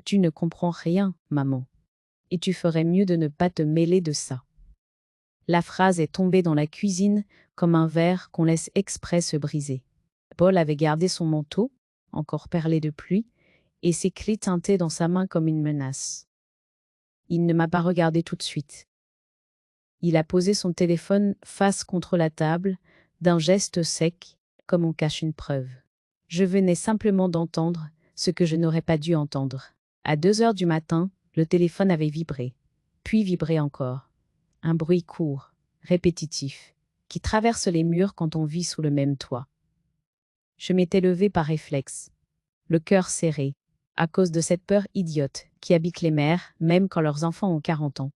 Tu ne comprends rien, maman. Et tu ferais mieux de ne pas te mêler de ça. La phrase est tombée dans la cuisine comme un verre qu'on laisse exprès se briser. Paul avait gardé son manteau, encore perlé de pluie, et ses clés teintaient dans sa main comme une menace. Il ne m'a pas regardé tout de suite. Il a posé son téléphone face contre la table, d'un geste sec, comme on cache une preuve. Je venais simplement d'entendre ce que je n'aurais pas dû entendre. À 2 heures du matin, le téléphone avait vibré, puis vibré encore. Un bruit court, répétitif, qui traverse les murs quand on vit sous le même toit. Je m'étais levée par réflexe, le cœur serré, à cause de cette peur idiote qui habite les mères, même quand leurs enfants ont 40 ans.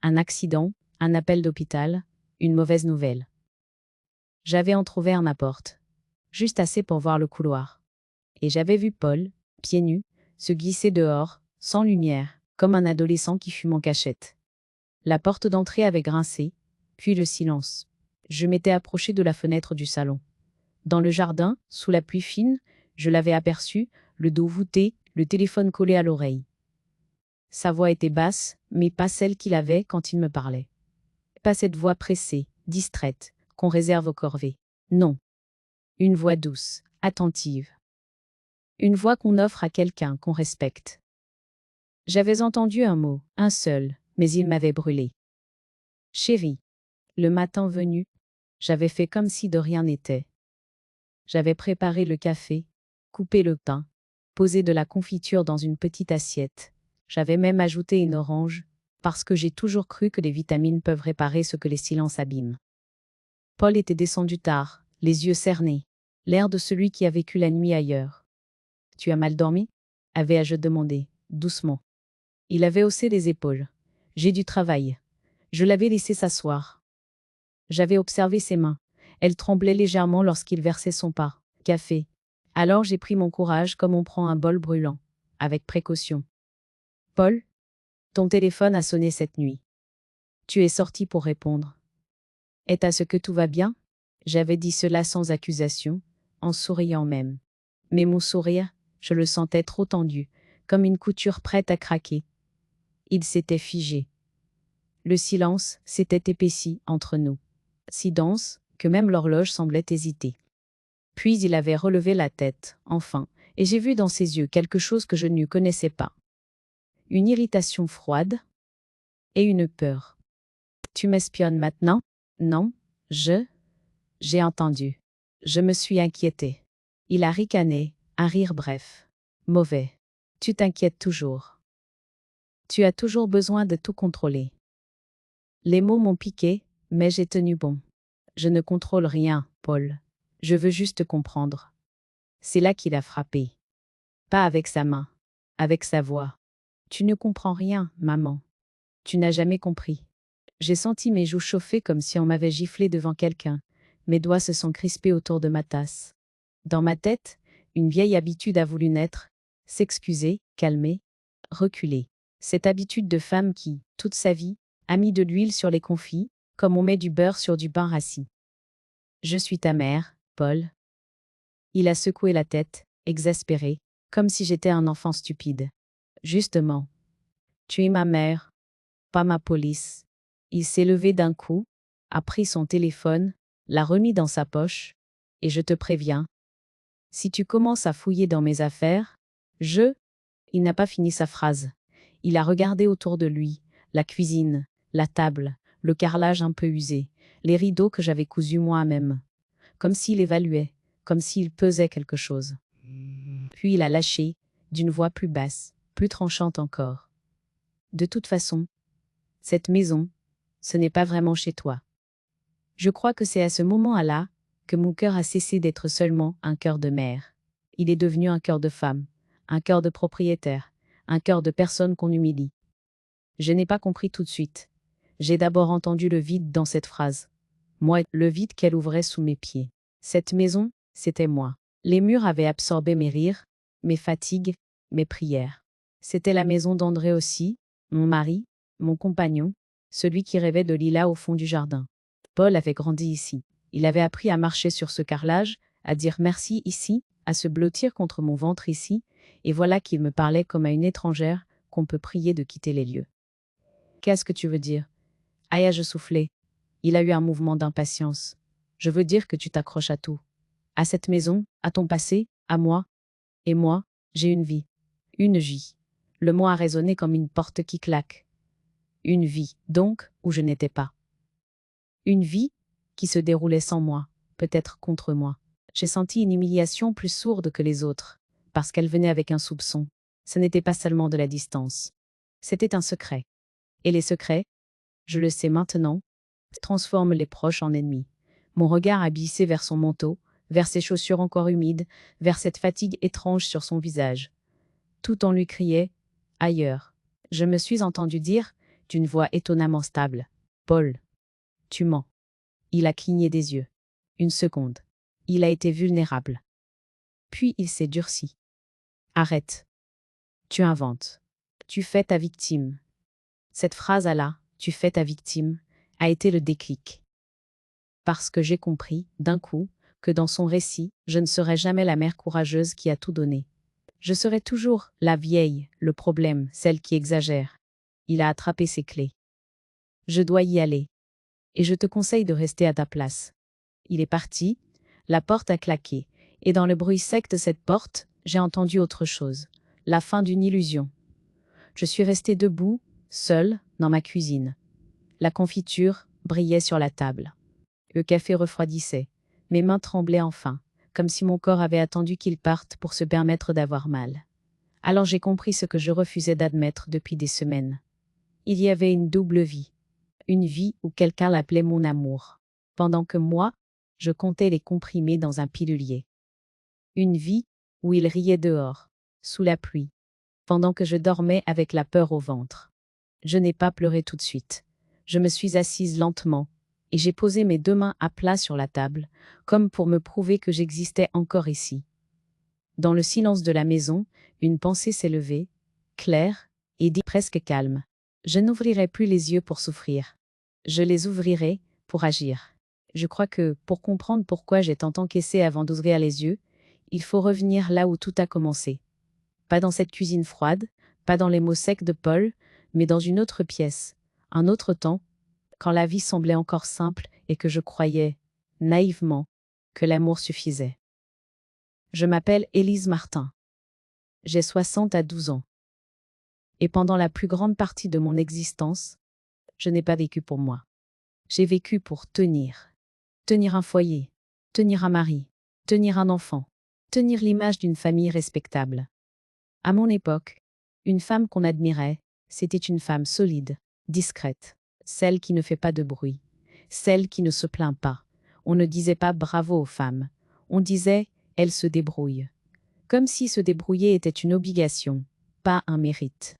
Un accident, un appel d'hôpital, une mauvaise nouvelle. J'avais entrouvert ma porte, juste assez pour voir le couloir. Et j'avais vu Paul, pieds nus, se glisser dehors, sans lumière, comme un adolescent qui fume en cachette. La porte d'entrée avait grincé, puis le silence. Je m'étais approchée de la fenêtre du salon. Dans le jardin, sous la pluie fine, je l'avais aperçu, le dos voûté, le téléphone collé à l'oreille. Sa voix était basse, mais pas celle qu'il avait quand il me parlait. Pas cette voix pressée, distraite, qu'on réserve aux corvées. Non. Une voix douce, attentive. Une voix qu'on offre à quelqu'un qu'on respecte. J'avais entendu un mot, un seul, mais il m'avait brûlé. Chérie. Le matin venu, j'avais fait comme si de rien n'était. J'avais préparé le café, coupé le pain, posé de la confiture dans une petite assiette. J'avais même ajouté une orange, parce que j'ai toujours cru que les vitamines peuvent réparer ce que les silences abîment. Paul était descendu tard, les yeux cernés, l'air de celui qui a vécu la nuit ailleurs. « Tu as mal dormi » avais-je demandé, doucement. Il avait haussé les épaules. « J'ai du travail. » Je l'avais laissé s'asseoir. J'avais observé ses mains. Elles tremblaient légèrement lorsqu'il versait son café. Alors j'ai pris mon courage comme on prend un bol brûlant, avec précaution. « Paul, ton téléphone a sonné cette nuit. Tu es sorti pour répondre. Est-ce que tout va bien ?» J'avais dit cela sans accusation, en souriant même. Mais mon sourire, je le sentais trop tendu, comme une couture prête à craquer. Il s'était figé. Le silence s'était épaissi entre nous, si dense que même l'horloge semblait hésiter. Puis il avait relevé la tête, enfin, et j'ai vu dans ses yeux quelque chose que je ne connaissais pas. Une irritation froide et une peur. « Tu m'espionnes maintenant ?» ?»« Non, j'ai entendu. Je me suis inquiétée. » Il a ricané, un rire bref. « Mauvais. Tu t'inquiètes toujours. Tu as toujours besoin de tout contrôler. » Les mots m'ont piqué, mais j'ai tenu bon. « Je ne contrôle rien, Paul. Je veux juste comprendre. » C'est là qu'il a frappé. Pas avec sa main, avec sa voix. « Tu ne comprends rien, maman. Tu n'as jamais compris. » J'ai senti mes joues chauffer comme si on m'avait giflé devant quelqu'un. Mes doigts se sont crispés autour de ma tasse. Dans ma tête, une vieille habitude a voulu naître, s'excuser, calmer, reculer. Cette habitude de femme qui, toute sa vie, a mis de l'huile sur les confits, comme on met du beurre sur du pain rassis. « Je suis ta mère, Paul. » Il a secoué la tête, exaspéré, comme si j'étais un enfant stupide. « Justement. Tu es ma mère, pas ma police. » Il s'est levé d'un coup, a pris son téléphone, l'a remis dans sa poche, et je te préviens, si tu commences à fouiller dans mes affaires, Il n'a pas fini sa phrase. Il a regardé autour de lui, la cuisine, la table, le carrelage un peu usé, les rideaux que j'avais cousus moi-même. Comme s'il évaluait, comme s'il pesait quelque chose. Puis il a lâché, d'une voix plus basse, plus tranchante encore. « De toute façon, cette maison, ce n'est pas vraiment chez toi. » Je crois que c'est à ce moment-là que mon cœur a cessé d'être seulement un cœur de mère. Il est devenu un cœur de femme, un cœur de propriétaire, un cœur de personne qu'on humilie. Je n'ai pas compris tout de suite. J'ai d'abord entendu le vide dans cette phrase. Moi, le vide qu'elle ouvrait sous mes pieds. Cette maison, c'était moi. Les murs avaient absorbé mes rires, mes fatigues, mes prières. C'était la maison d'André aussi, mon mari, mon compagnon, celui qui rêvait de lilas au fond du jardin. Paul avait grandi ici. Il avait appris à marcher sur ce carrelage, à dire merci ici, à se blottir contre mon ventre ici, et voilà qu'il me parlait comme à une étrangère qu'on peut prier de quitter les lieux. Qu'est-ce que tu veux dire? Aya, je soufflais. Il a eu un mouvement d'impatience. Je veux dire que tu t'accroches à tout. À cette maison, à ton passé, à moi. Et moi, j'ai une vie. Une vie. Le mot a résonné comme une porte qui claque. Une vie, donc, où je n'étais pas. Une vie qui se déroulait sans moi, peut-être contre moi. J'ai senti une humiliation plus sourde que les autres, parce qu'elle venait avec un soupçon. Ce n'était pas seulement de la distance. C'était un secret. Et les secrets, je le sais maintenant, transforment les proches en ennemis. Mon regard a glissé vers son manteau, vers ses chaussures encore humides, vers cette fatigue étrange sur son visage. Tout en lui criait « Ailleurs ». Je me suis entendu dire, d'une voix étonnamment stable, « Paul, tu mens ». Il a cligné des yeux. Une seconde. Il a été vulnérable. Puis il s'est durci. « Arrête. Tu inventes. Tu fais ta victime. » Cette phrase-là, « tu fais ta victime », a été le déclic. Parce que j'ai compris, d'un coup, que dans son récit, je ne serai jamais la mère courageuse qui a tout donné. Je serai toujours la vieille, le problème, celle qui exagère. Il a attrapé ses clés. Je dois y aller. Et je te conseille de rester à ta place. Il est parti, la porte a claqué, et dans le bruit sec de cette porte, j'ai entendu autre chose. La fin d'une illusion. Je suis restée debout, seule, dans ma cuisine. La confiture brillait sur la table. Le café refroidissait. Mes mains tremblaient enfin, comme si mon corps avait attendu qu'il parte pour se permettre d'avoir mal. Alors j'ai compris ce que je refusais d'admettre depuis des semaines. Il y avait une double vie. Une vie où quelqu'un l'appelait mon amour, pendant que moi, je comptais les comprimés dans un pilulier. Une vie où il riait dehors, sous la pluie, pendant que je dormais avec la peur au ventre. Je n'ai pas pleuré tout de suite. Je me suis assise lentement, et j'ai posé mes 2 mains à plat sur la table, comme pour me prouver que j'existais encore ici. Dans le silence de la maison, une pensée s'est levée, claire, et dit presque calme. Je n'ouvrirai plus les yeux pour souffrir. Je les ouvrirai pour agir. Je crois que, pour comprendre pourquoi j'ai tant encaissé avant d'ouvrir les yeux, il faut revenir là où tout a commencé. Pas dans cette cuisine froide, pas dans les mots secs de Paul, mais dans une autre pièce, un autre temps, quand la vie semblait encore simple et que je croyais, naïvement, que l'amour suffisait. Je m'appelle Élise Martin. J'ai 72 ans. Et pendant la plus grande partie de mon existence, je n'ai pas vécu pour moi. J'ai vécu pour tenir. Tenir un foyer, tenir un mari, tenir un enfant, tenir l'image d'une famille respectable. À mon époque, une femme qu'on admirait, c'était une femme solide, discrète, celle qui ne fait pas de bruit, celle qui ne se plaint pas. On ne disait pas bravo aux femmes, on disait elles se débrouillent. Comme si se débrouiller était une obligation, pas un mérite.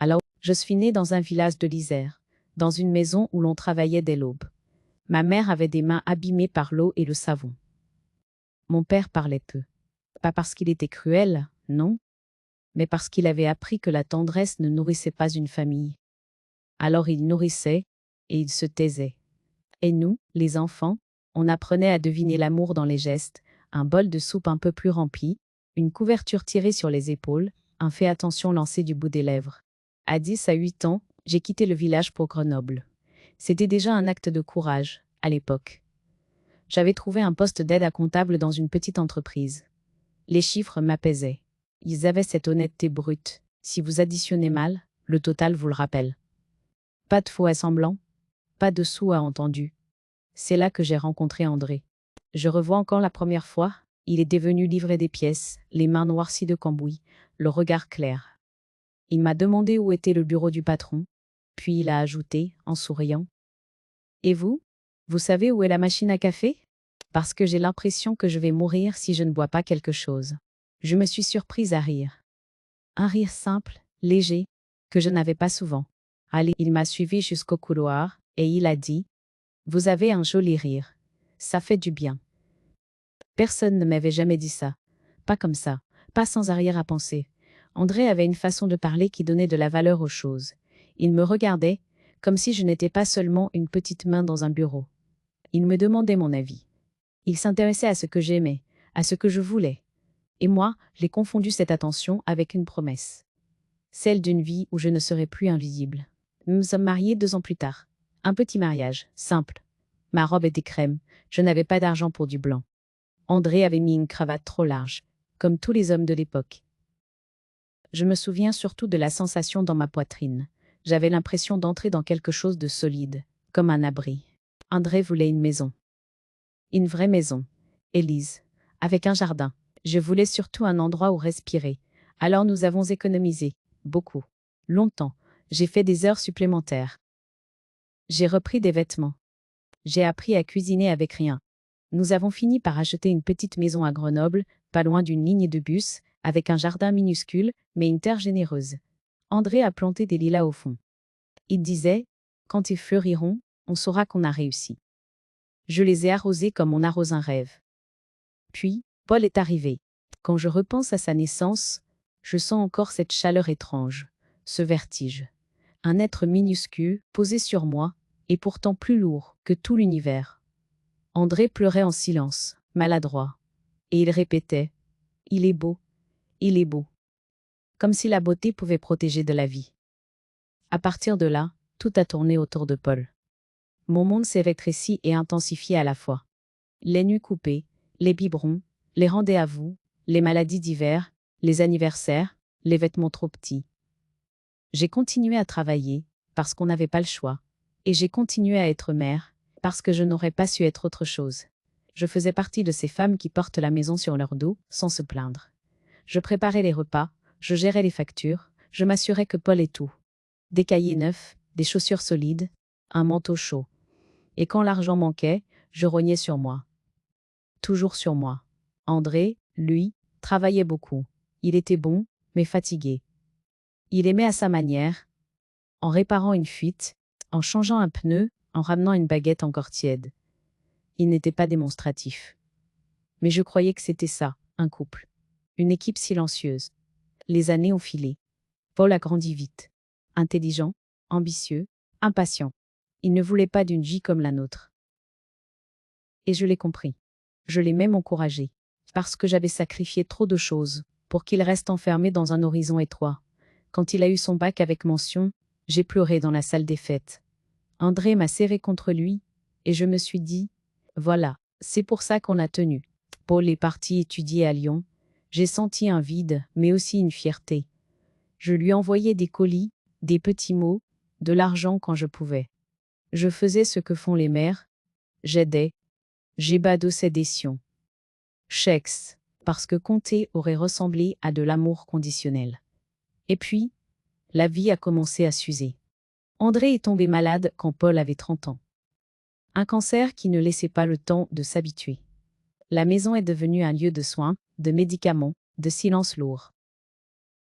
Alors, je suis née dans un village de l'Isère, dans une maison où l'on travaillait dès l'aube. Ma mère avait des mains abîmées par l'eau et le savon. Mon père parlait peu. Pas parce qu'il était cruel, non, mais parce qu'il avait appris que la tendresse ne nourrissait pas une famille. Alors il nourrissait, et il se taisait. Et nous, les enfants, on apprenait à deviner l'amour dans les gestes, un bol de soupe un peu plus rempli, une couverture tirée sur les épaules, un fais attention lancé du bout des lèvres. À 10 à 8 ans, j'ai quitté le village pour Grenoble. C'était déjà un acte de courage, à l'époque. J'avais trouvé un poste d'aide à comptable dans une petite entreprise. Les chiffres m'apaisaient. Ils avaient cette honnêteté brute. Si vous additionnez mal, le total vous le rappelle. Pas de faux à semblant, pas de sous à entendu. C'est là que j'ai rencontré André. Je revois encore la première fois, il était venu livrer des pièces, les mains noircies de cambouis, le regard clair. Il m'a demandé où était le bureau du patron, puis il a ajouté, en souriant. Et vous savez où est la machine à café? Parce que j'ai l'impression que je vais mourir si je ne bois pas quelque chose. Je me suis surprise à rire. Un rire simple, léger, que je n'avais pas souvent. Allez, il m'a suivi jusqu'au couloir, et il a dit « Vous avez un joli rire. Ça fait du bien. » Personne ne m'avait jamais dit ça. Pas comme ça, pas sans arrière-à-pensée. André avait une façon de parler qui donnait de la valeur aux choses. Il me regardait, comme si je n'étais pas seulement une petite main dans un bureau. Il me demandait mon avis. Il s'intéressait à ce que j'aimais, à ce que je voulais. Et moi, j'ai confondu cette attention avec une promesse. Celle d'une vie où je ne serai plus invisible. Nous nous sommes mariés 2 ans plus tard. Un petit mariage, simple. Ma robe était crème, je n'avais pas d'argent pour du blanc. André avait mis une cravate trop large, comme tous les hommes de l'époque. Je me souviens surtout de la sensation dans ma poitrine. J'avais l'impression d'entrer dans quelque chose de solide, comme un abri. André voulait une maison. Une vraie maison. Élise. Avec un jardin. Je voulais surtout un endroit où respirer. Alors nous avons économisé. Beaucoup. Longtemps. J'ai fait des heures supplémentaires. J'ai repris des vêtements. J'ai appris à cuisiner avec rien. Nous avons fini par acheter une petite maison à Grenoble, pas loin d'une ligne de bus, avec un jardin minuscule, mais une terre généreuse. André a planté des lilas au fond. Il disait, quand ils fleuriront, on saura qu'on a réussi. Je les ai arrosés comme on arrose un rêve. Puis, Paul est arrivé. Quand je repense à sa naissance, je sens encore cette chaleur étrange, ce vertige. Un être minuscule, posé sur moi, et pourtant plus lourd que tout l'univers. André pleurait en silence, maladroit. Et il répétait « Il est beau, il est beau », comme si la beauté pouvait protéger de la vie. À partir de là, tout a tourné autour de Paul. Mon monde s'est rétréci et intensifié à la fois. Les nuits coupées, les biberons, les rendez-vous, les maladies d'hiver, les anniversaires, les vêtements trop petits. J'ai continué à travailler, parce qu'on n'avait pas le choix, et j'ai continué à être mère, parce que je n'aurais pas su être autre chose. Je faisais partie de ces femmes qui portent la maison sur leur dos, sans se plaindre. Je préparais les repas, je gérais les factures, je m'assurais que Paul ait tout. Des cahiers neufs, des chaussures solides, un manteau chaud. Et quand l'argent manquait, je rognais sur moi. Toujours sur moi. André, lui, travaillait beaucoup. Il était bon, mais fatigué. Il aimait à sa manière, en réparant une fuite, en changeant un pneu, en ramenant une baguette encore tiède. Il n'était pas démonstratif. Mais je croyais que c'était ça, un couple. Une équipe silencieuse. Les années ont filé. Paul a grandi vite. Intelligent, ambitieux, impatient. Il ne voulait pas d'une vie comme la nôtre. Et je l'ai compris. Je l'ai même encouragé. Parce que j'avais sacrifié trop de choses pour qu'il reste enfermé dans un horizon étroit. Quand il a eu son bac avec mention, j'ai pleuré dans la salle des fêtes. André m'a serré contre lui, et je me suis dit, voilà, c'est pour ça qu'on a tenu. Paul est parti étudier à Lyon. J'ai senti un vide, mais aussi une fierté. Je lui envoyais des colis, des petits mots, de l'argent quand je pouvais. Je faisais ce que font les mères. J'aidais. J'ébadossais des sions. Chèques, parce que compter aurait ressemblé à de l'amour conditionnel. Et puis, la vie a commencé à s'user. André est tombé malade quand Paul avait 30 ans. Un cancer qui ne laissait pas le temps de s'habituer. La maison est devenue un lieu de soins, de médicaments, de silence lourd.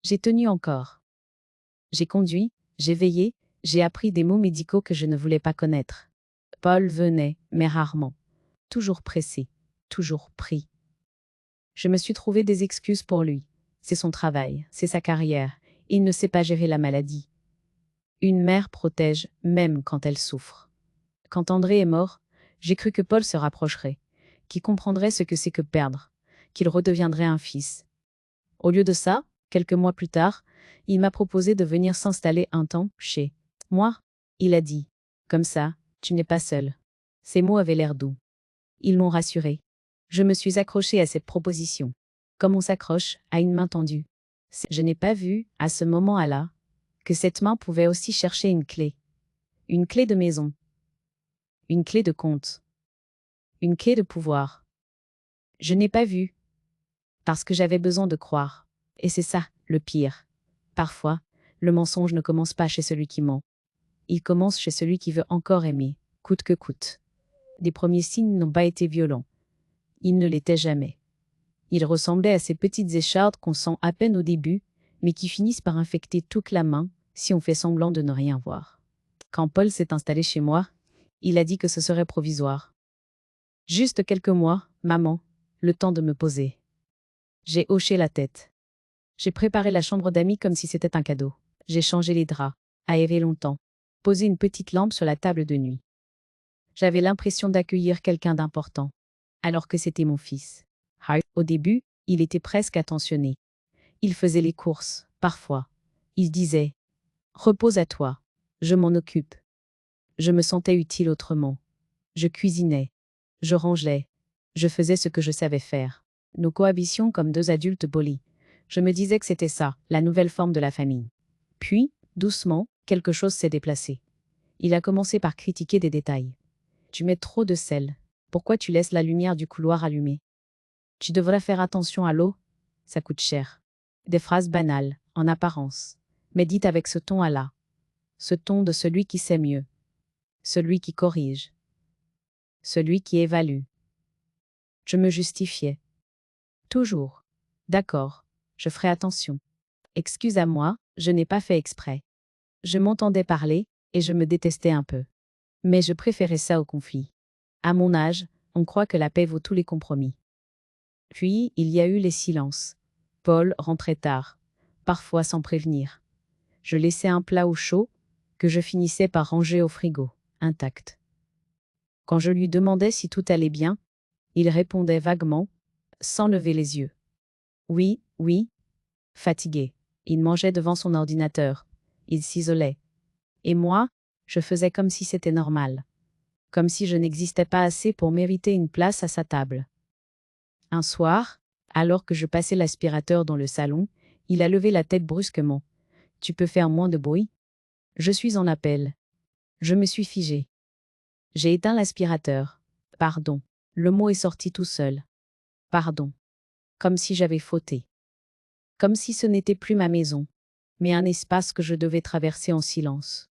J'ai tenu encore. J'ai conduit, j'ai veillé, j'ai appris des mots médicaux que je ne voulais pas connaître. Paul venait, mais rarement. Toujours pressé, toujours pris. Je me suis trouvé des excuses pour lui. C'est son travail, c'est sa carrière. Il ne sait pas gérer la maladie. Une mère protège, même quand elle souffre. Quand André est mort, j'ai cru que Paul se rapprocherait, qu'il comprendrait ce que c'est que perdre, qu'il redeviendrait un fils. Au lieu de ça, quelques mois plus tard, il m'a proposé de venir s'installer un temps chez moi. Il a dit, comme ça, tu n'es pas seul. Ces mots avaient l'air doux. Ils m'ont rassuré. Je me suis accrochée à cette proposition, comme on s'accroche à une main tendue. Je n'ai pas vu, à ce moment-là, que cette main pouvait aussi chercher une clé de maison, une clé de compte, une clé de pouvoir. Je n'ai pas vu, parce que j'avais besoin de croire. Et c'est ça, le pire. Parfois, le mensonge ne commence pas chez celui qui ment. Il commence chez celui qui veut encore aimer, coûte que coûte. Les premiers signes n'ont pas été violents. Ils ne l'étaient jamais. Ils ressemblaient à ces petites échardes qu'on sent à peine au début, mais qui finissent par infecter toute la main si on fait semblant de ne rien voir. Quand Paul s'est installé chez moi, il a dit que ce serait provisoire. Juste quelques mois, maman, le temps de me poser. J'ai hoché la tête. J'ai préparé la chambre d'amis comme si c'était un cadeau. J'ai changé les draps, aéré longtemps, posé une petite lampe sur la table de nuit. J'avais l'impression d'accueillir quelqu'un d'important, alors que c'était mon fils. Au début, Il était presque attentionné. Il faisait les courses, parfois. Il disait « Repose à toi, je m'en occupe ». Je me sentais utile autrement. Je cuisinais, je rangeais, je faisais ce que je savais faire. Nous cohabissions comme deux adultes polis. Je me disais que c'était ça, la nouvelle forme de la famille. Puis, doucement, quelque chose s'est déplacé. Il a commencé par critiquer des détails. Tu mets trop de sel. Pourquoi tu laisses la lumière du couloir allumée? Tu devrais faire attention à l'eau. Ça coûte cher. Des phrases banales, en apparence, mais dites avec ce ton-là. Ce ton de celui qui sait mieux. Celui qui corrige. Celui qui évalue. Je me justifiais. Toujours. D'accord, je ferai attention. Excuse-moi, je n'ai pas fait exprès. Je m'entendais parler, et je me détestais un peu. Mais je préférais ça au conflit. À mon âge, on croit que la paix vaut tous les compromis. Puis, il y a eu les silences. Paul rentrait tard, parfois sans prévenir. Je laissais un plat au chaud, que je finissais par ranger au frigo, intact. Quand je lui demandais si tout allait bien, il répondait vaguement, sans lever les yeux. Oui, oui. Fatigué. Il mangeait devant son ordinateur. Il s'isolait. Et moi, je faisais comme si c'était normal. Comme si je n'existais pas assez pour mériter une place à sa table. Un soir, alors que je passais l'aspirateur dans le salon, il a levé la tête brusquement. « Tu peux faire moins de bruit ?» Je suis en appel. Je me suis figé. J'ai éteint l'aspirateur. Pardon. Le mot est sorti tout seul. Pardon. Comme si j'avais fauté. Comme si ce n'était plus ma maison, mais un espace que je devais traverser en silence.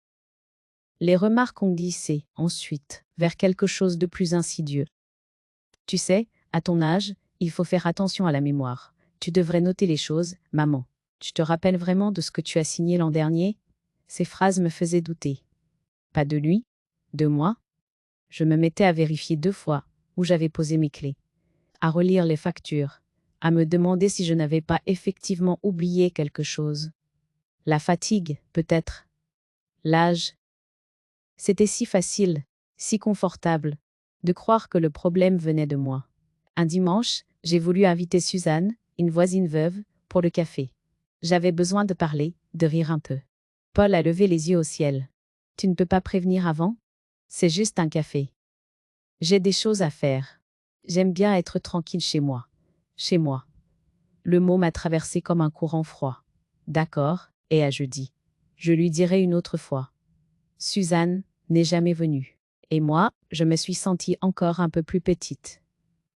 Les remarques ont glissé, ensuite, vers quelque chose de plus insidieux. Tu sais, à ton âge, il faut faire attention à la mémoire. Tu devrais noter les choses, maman. Tu te rappelles vraiment de ce que tu as signé l'an dernier? Ces phrases me faisaient douter. Pas de lui, de moi. Je me mettais à vérifier 2 fois où j'avais posé mes clés, à relire les factures, à me demander si je n'avais pas effectivement oublié quelque chose. La fatigue, peut-être. L'âge. C'était si facile, si confortable, de croire que le problème venait de moi. Un dimanche, j'ai voulu inviter Suzanne, une voisine veuve, pour le café. J'avais besoin de parler, de rire un peu. Paul a levé les yeux au ciel. « Tu ne peux pas prévenir avant? C'est juste un café. J'ai des choses à faire. J'aime bien être tranquille chez moi. Chez moi. » Le mot m'a traversé comme un courant froid. D'accord, et à jeudi. Je lui dirai une autre fois. Suzanne n'est jamais venue. Et moi, je me suis sentie encore un peu plus petite.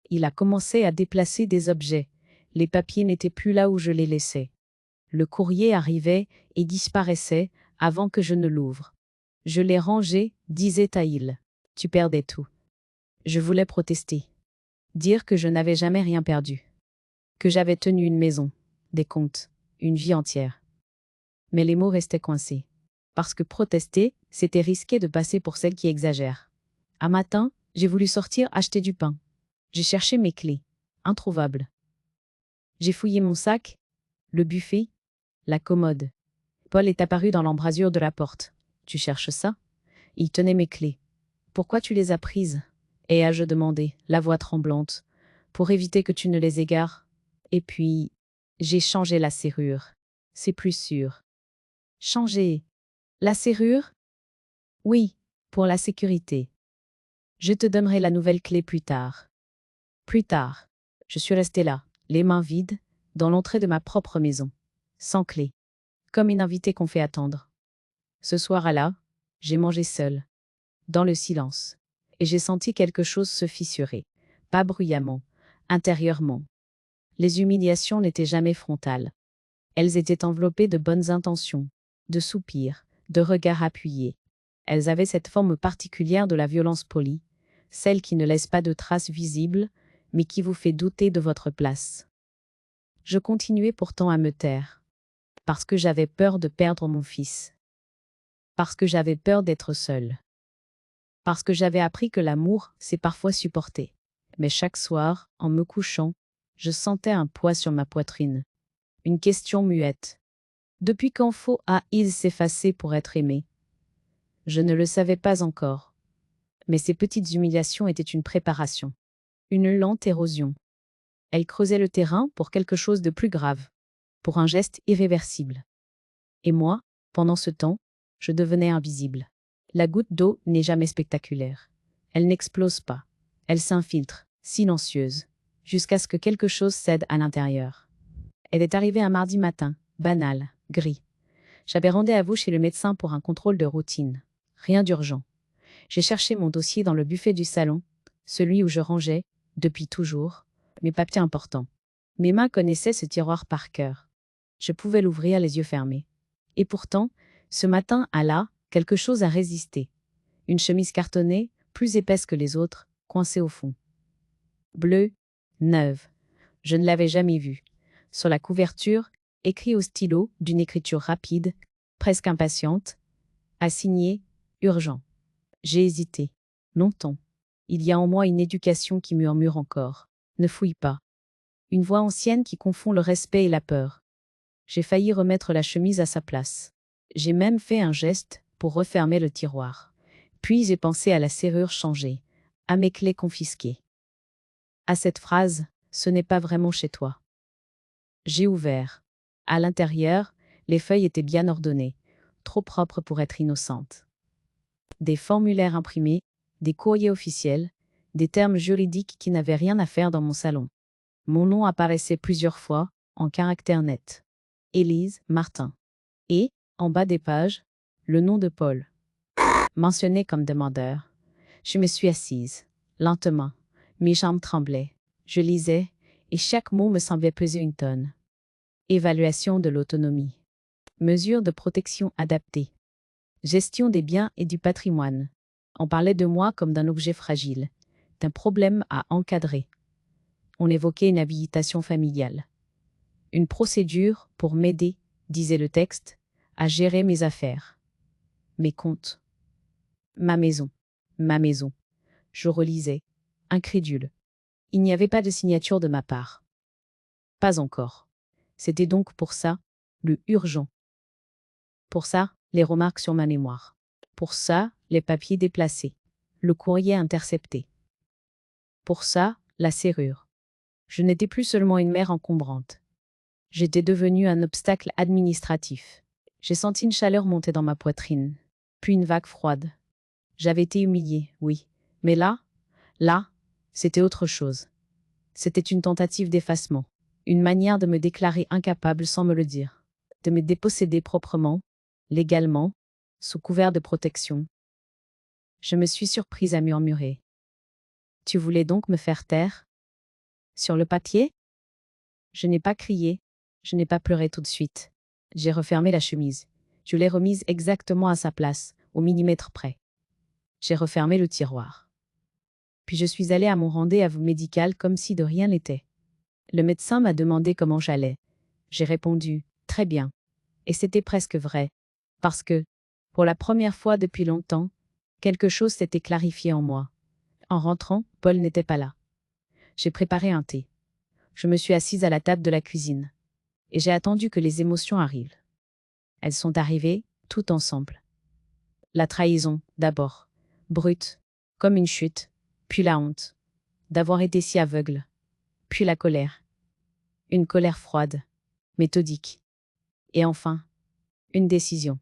Il a commencé à déplacer des objets. Les papiers n'étaient plus là où je les laissais. Le courrier arrivait et disparaissait avant que je ne l'ouvre. Je l'ai rangé, disait Taïl. Tu perdais tout. Je voulais protester. Dire que je n'avais jamais rien perdu. Que j'avais tenu une maison, des comptes, une vie entière. Mais les mots restaient coincés. Parce que protester, c'était risquer de passer pour celle qui exagère. Un matin, j'ai voulu sortir acheter du pain. J'ai cherché mes clés. Introuvables. J'ai fouillé mon sac, le buffet, la commode. Paul est apparu dans l'embrasure de la porte. Tu cherches ça? Il tenait mes clés. Pourquoi tu les as prises? Ai-je demandé, la voix tremblante. Pour éviter que tu ne les égares. Et puis, j'ai changé la serrure. C'est plus sûr. Changer. La serrure? Oui, pour la sécurité. Je te donnerai la nouvelle clé plus tard. Plus tard. Je suis restée là, les mains vides, dans l'entrée de ma propre maison. Sans clé. Comme une invitée qu'on fait attendre. Ce soir-là, j'ai mangé seule. Dans le silence. Et j'ai senti quelque chose se fissurer. Pas bruyamment, intérieurement. Les humiliations n'étaient jamais frontales. Elles étaient enveloppées de bonnes intentions, de soupirs, de regards appuyés. Elles avaient cette forme particulière de la violence polie, celle qui ne laisse pas de traces visibles, mais qui vous fait douter de votre place. Je continuais pourtant à me taire, parce que j'avais peur de perdre mon fils. Parce que j'avais peur d'être seule. Parce que j'avais appris que l'amour, c'est parfois supporter. Mais chaque soir, en me couchant, je sentais un poids sur ma poitrine. Une question muette. Depuis quand faut-il s'effacer pour être aimé? Je ne le savais pas encore. Mais ces petites humiliations étaient une préparation. Une lente érosion. Elle creusait le terrain pour quelque chose de plus grave, pour un geste irréversible. Et moi, pendant ce temps, je devenais invisible. La goutte d'eau n'est jamais spectaculaire. Elle n'explose pas. Elle s'infiltre, silencieuse, jusqu'à ce que quelque chose cède à l'intérieur. Elle est arrivée un mardi matin, banal, gris. J'avais rendez-vous chez le médecin pour un contrôle de routine. Rien d'urgent. J'ai cherché mon dossier dans le buffet du salon, celui où je rangeais, depuis toujours, mes papiers importants. Mes mains connaissaient ce tiroir par cœur. Je pouvais l'ouvrir les yeux fermés. Et pourtant, ce matin, quelque chose a résisté. Une chemise cartonnée, plus épaisse que les autres, coincée au fond. Bleue, neuve. Je ne l'avais jamais vue. Sur la couverture, écrit au stylo, d'une écriture rapide, presque impatiente, assigné « Urgent ». J'ai hésité. Longtemps. Il y a en moi une éducation qui murmure encore. Ne fouille pas. Une voix ancienne qui confond le respect et la peur. J'ai failli remettre la chemise à sa place. J'ai même fait un geste pour refermer le tiroir. Puis j'ai pensé à la serrure changée, à mes clés confisquées. À cette phrase, ce n'est pas vraiment chez toi. J'ai ouvert. À l'intérieur, les feuilles étaient bien ordonnées, trop propres pour être innocentes. Des formulaires imprimés, des courriers officiels, des termes juridiques qui n'avaient rien à faire dans mon salon. Mon nom apparaissait plusieurs fois, en caractères nets. Élise Martin. Et, en bas des pages, le nom de Paul. Mentionné comme demandeur. Je me suis assise, lentement. Mes jambes tremblaient. Je lisais, et chaque mot me semblait peser une tonne. Évaluation de l'autonomie. Mesures de protection adaptées. Gestion des biens et du patrimoine. On parlait de moi comme d'un objet fragile, d'un problème à encadrer. On évoquait une habilitation familiale. Une procédure pour m'aider, disait le texte, à gérer mes affaires. Mes comptes. Ma maison. Ma maison. Je relisais, incrédule. Il n'y avait pas de signature de ma part. Pas encore. C'était donc pour ça, le urgent. Pour ça, les remarques sur ma mémoire. Pour ça, les papiers déplacés. Le courrier intercepté. Pour ça, la serrure. Je n'étais plus seulement une mère encombrante. J'étais devenue un obstacle administratif. J'ai senti une chaleur monter dans ma poitrine, puis une vague froide. J'avais été humiliée, oui. Mais là, c'était autre chose. C'était une tentative d'effacement, une manière de me déclarer incapable sans me le dire, de me déposséder proprement, légalement, sous couvert de protection. Je me suis surprise à murmurer. Tu voulais donc me faire taire? Sur le papier? Je n'ai pas crié, je n'ai pas pleuré tout de suite. J'ai refermé la chemise. Je l'ai remise exactement à sa place, au millimètre près. J'ai refermé le tiroir. Puis je suis allée à mon rendez-vous médical comme si de rien n'était. Le médecin m'a demandé comment j'allais. J'ai répondu « très bien ». Et c'était presque vrai. Parce que, pour la première fois depuis longtemps, quelque chose s'était clarifié en moi. En rentrant, Paul n'était pas là. J'ai préparé un thé. Je me suis assise à la table de la cuisine. Et j'ai attendu que les émotions arrivent. Elles sont arrivées, toutes ensemble. La trahison, d'abord. Brute, comme une chute. Puis la honte. D'avoir été si aveugle. Puis la colère. Une colère froide, méthodique. Et enfin, une décision.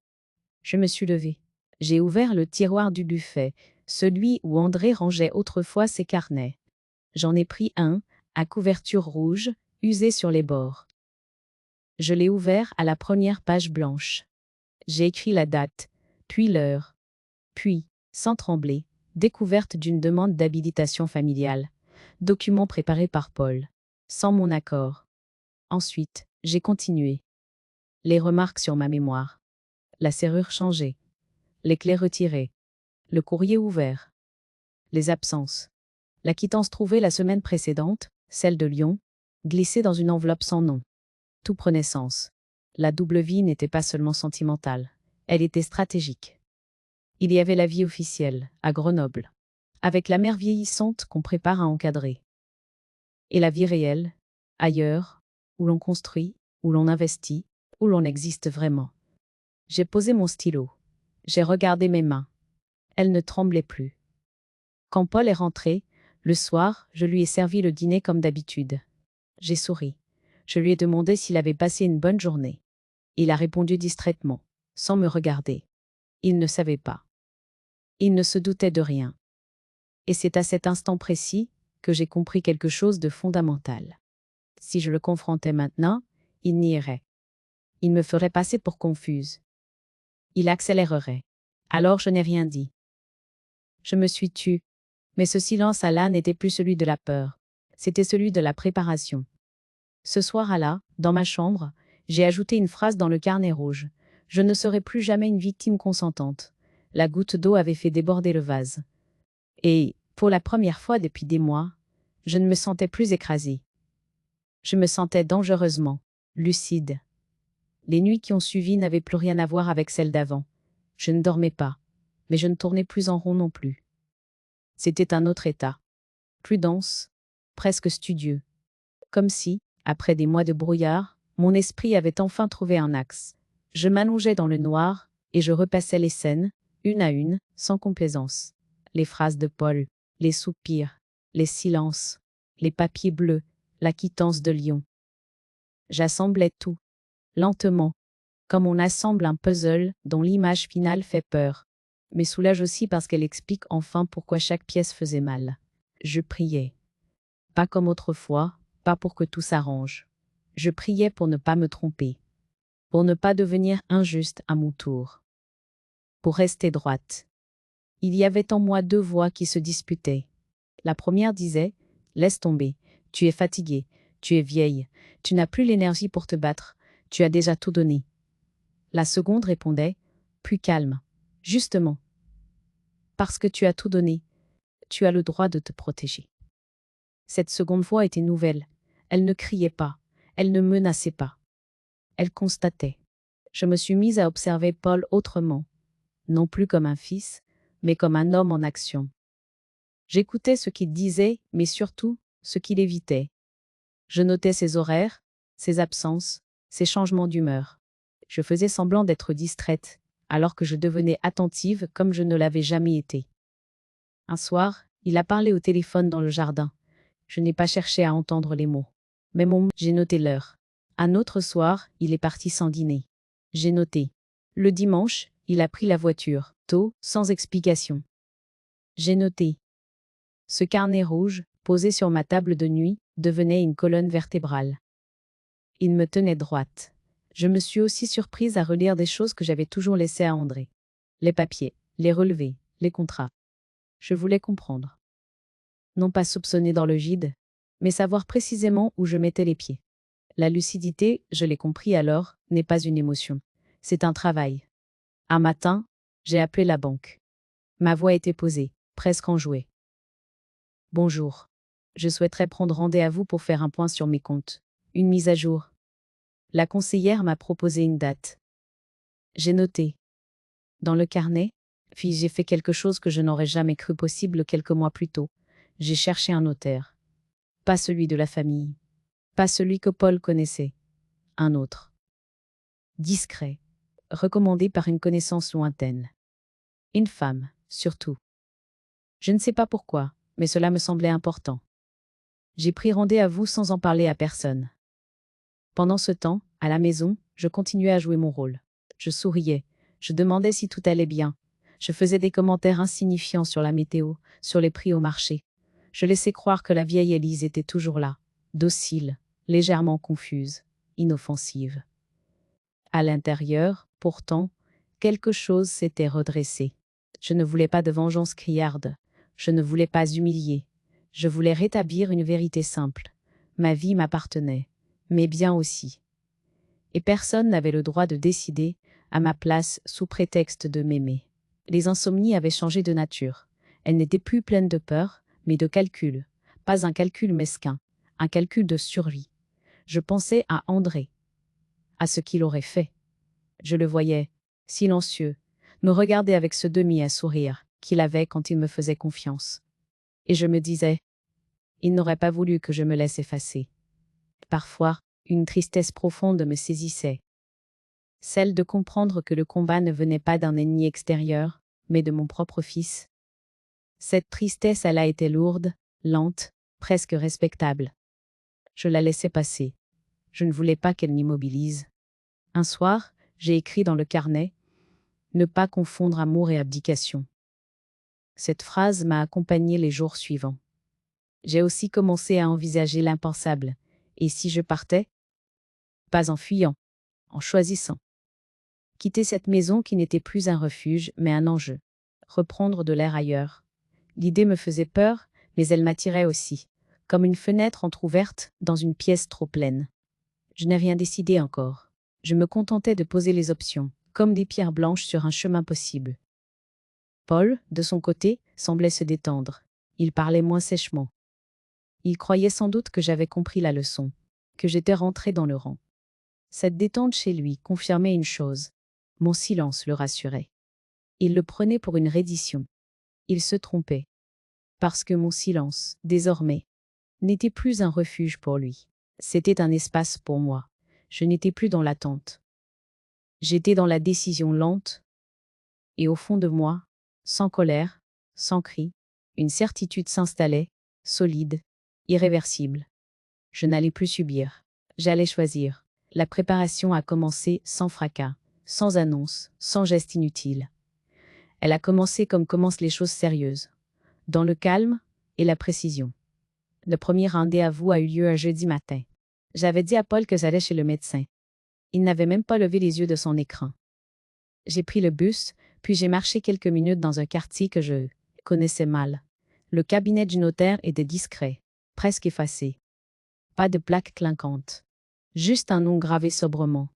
Je me suis levée. J'ai ouvert le tiroir du buffet, celui où André rangeait autrefois ses carnets. J'en ai pris un, à couverture rouge, usé sur les bords. Je l'ai ouvert à la première page blanche. J'ai écrit la date, puis l'heure. Puis, sans trembler, découverte d'une demande d'habilitation familiale. Document préparé par Paul. Sans mon accord. Ensuite, j'ai continué. Les remarques sur ma mémoire. La serrure changée. Les clés retirées. Le courrier ouvert. Les absences. La quittance trouvée la semaine précédente, celle de Lyon, glissée dans une enveloppe sans nom. Tout prenait sens. La double vie n'était pas seulement sentimentale, elle était stratégique. Il y avait la vie officielle, à Grenoble, avec la mère vieillissante qu'on prépare à encadrer. Et la vie réelle, ailleurs, où l'on construit, où l'on investit, où l'on existe vraiment. J'ai posé mon stylo. J'ai regardé mes mains. Elles ne tremblaient plus. Quand Paul est rentré, le soir, je lui ai servi le dîner comme d'habitude. J'ai souri. Je lui ai demandé s'il avait passé une bonne journée. Il a répondu distraitement, sans me regarder. Il ne savait pas. Il ne se doutait de rien. Et c'est à cet instant précis que j'ai compris quelque chose de fondamental. Si je le confrontais maintenant, il nierait. Il me ferait passer pour confuse. Il accélérerait. Alors je n'ai rien dit. Je me suis tue. Mais ce silence-là n'était plus celui de la peur. C'était celui de la préparation. Ce soir-là, dans ma chambre, j'ai ajouté une phrase dans le carnet rouge. Je ne serai plus jamais une victime consentante. La goutte d'eau avait fait déborder le vase. Et, pour la première fois depuis des mois, je ne me sentais plus écrasée. Je me sentais dangereusement lucide. Les nuits qui ont suivi n'avaient plus rien à voir avec celles d'avant. Je ne dormais pas, mais je ne tournais plus en rond non plus. C'était un autre état. Plus dense, presque studieux. Comme si, après des mois de brouillard, mon esprit avait enfin trouvé un axe. Je m'allongeais dans le noir, et je repassais les scènes, une à une, sans complaisance. Les phrases de Paul, les soupirs, les silences, les papiers bleus, la quittance de Lyon. J'assemblais tout, lentement, comme on assemble un puzzle dont l'image finale fait peur, mais soulage aussi parce qu'elle explique enfin pourquoi chaque pièce faisait mal. Je priais. Pas comme autrefois, pas pour que tout s'arrange. Je priais pour ne pas me tromper, pour ne pas devenir injuste à mon tour, pour rester droite. Il y avait en moi deux voix qui se disputaient. La première disait « Laisse tomber, tu es fatiguée, tu es vieille, tu n'as plus l'énergie pour te battre, tu as déjà tout donné. » La seconde répondait « Plus calme, justement. Parce que tu as tout donné, tu as le droit de te protéger. » Cette seconde voix était nouvelle. Elle ne criait pas, elle ne menaçait pas. Elle constatait. Je me suis mise à observer Paul autrement, non plus comme un fils, mais comme un homme en action. J'écoutais ce qu'il disait, mais surtout, ce qu'il évitait. Je notais ses horaires, ses absences, ses changements d'humeur. Je faisais semblant d'être distraite, alors que je devenais attentive comme je ne l'avais jamais été. Un soir, il a parlé au téléphone dans le jardin. Je n'ai pas cherché à entendre les mots. Mais j'ai noté l'heure. Un autre soir, il est parti sans dîner. J'ai noté. Le dimanche, il a pris la voiture, tôt, sans explication. J'ai noté. Ce carnet rouge, posé sur ma table de nuit, devenait une colonne vertébrale. Il me tenait droite. Je me suis aussi surprise à relire des choses que j'avais toujours laissées à André. Les papiers, les relevés, les contrats. Je voulais comprendre. Non pas soupçonner dans le vide, mais savoir précisément où je mettais les pieds. La lucidité, je l'ai compris alors, n'est pas une émotion. C'est un travail. Un matin, j'ai appelé la banque. Ma voix était posée, presque enjouée. Bonjour. Je souhaiterais prendre rendez-vous pour faire un point sur mes comptes. Une mise à jour. La conseillère m'a proposé une date. J'ai noté. Dans le carnet, puis j'ai fait quelque chose que je n'aurais jamais cru possible quelques mois plus tôt. J'ai cherché un notaire. Pas celui de la famille. Pas celui que Paul connaissait. Un autre. Discret. Recommandé par une connaissance lointaine. Une femme, surtout. Je ne sais pas pourquoi, mais cela me semblait important. J'ai pris rendez-vous sans en parler à personne. Pendant ce temps, à la maison, je continuais à jouer mon rôle. Je souriais, je demandais si tout allait bien. Je faisais des commentaires insignifiants sur la météo, sur les prix au marché. Je laissais croire que la vieille Élise était toujours là, docile, légèrement confuse, inoffensive. À l'intérieur, pourtant, quelque chose s'était redressé. Je ne voulais pas de vengeance criarde. Je ne voulais pas humilier. Je voulais rétablir une vérité simple. Ma vie m'appartenait, mes biens aussi. Et personne n'avait le droit de décider, à ma place, sous prétexte de m'aimer. Les insomnies avaient changé de nature. Elles n'étaient plus pleines de peur, mais de calcul. Pas un calcul mesquin, un calcul de survie. Je pensais à André, à ce qu'il aurait fait. Je le voyais, silencieux, me regarder avec ce demi-sourire qu'il avait quand il me faisait confiance. Et je me disais, il n'aurait pas voulu que je me laisse effacer. Parfois, une tristesse profonde me saisissait. Celle de comprendre que le combat ne venait pas d'un ennemi extérieur, mais de mon propre fils. Cette tristesse, elle a été lourde, lente, presque respectable. Je la laissais passer. Je ne voulais pas qu'elle m'immobilise. Un soir, j'ai écrit dans le carnet « Ne pas confondre amour et abdication ». Cette phrase m'a accompagnée les jours suivants. J'ai aussi commencé à envisager l'impensable. Et si je partais? Pas en fuyant, en choisissant. Quitter cette maison qui n'était plus un refuge, mais un enjeu. Reprendre de l'air ailleurs. L'idée me faisait peur, mais elle m'attirait aussi, comme une fenêtre entr'ouverte dans une pièce trop pleine. Je n'ai rien décidé encore. Je me contentais de poser les options, comme des pierres blanches sur un chemin possible. Paul, de son côté, semblait se détendre. Il parlait moins sèchement. Il croyait sans doute que j'avais compris la leçon, que j'étais rentré dans le rang. Cette détente chez lui confirmait une chose. Mon silence le rassurait. Il le prenait pour une reddition. Il se trompait. Parce que mon silence, désormais, n'était plus un refuge pour lui. C'était un espace pour moi. Je n'étais plus dans l'attente. J'étais dans la décision lente. Et au fond de moi, sans colère, sans cri, une certitude s'installait, solide, irréversible. Je n'allais plus subir. J'allais choisir. La préparation a commencé sans fracas, sans annonce, sans geste inutile. Elle a commencé comme commencent les choses sérieuses, dans le calme et la précision. Le premier rendez-vous a eu lieu un jeudi matin. J'avais dit à Paul que j'allais chez le médecin. Il n'avait même pas levé les yeux de son écran. J'ai pris le bus, puis j'ai marché quelques minutes dans un quartier que je connaissais mal. Le cabinet du notaire était discret, presque effacé. Pas de plaque clinquante. Juste un nom gravé sobrement.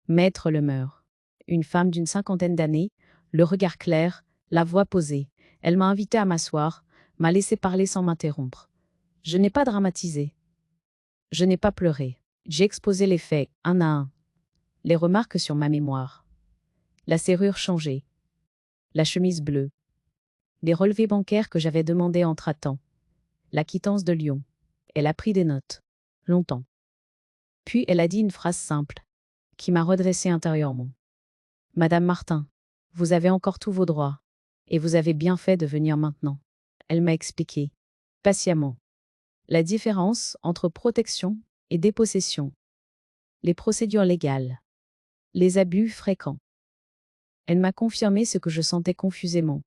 Maître Lemeur. Une femme d'une cinquantaine d'années, le regard clair, la voix posée. Elle m'a invité à m'asseoir, m'a laissé parler sans m'interrompre. Je n'ai pas dramatisé. Je n'ai pas pleuré. J'ai exposé les faits, un à un. Les remarques sur ma mémoire. La serrure changée. La chemise bleue. Les relevés bancaires que j'avais demandés entre-temps. La quittance de Lyon. Elle a pris des notes. Longtemps. Puis elle a dit une phrase simple, qui m'a redressée intérieurement. Madame Martin, vous avez encore tous vos droits. Et vous avez bien fait de venir maintenant. Elle m'a expliqué, patiemment, la différence entre protection et dépossession. Les procédures légales. Les abus fréquents. Elle m'a confirmé ce que je sentais confusément.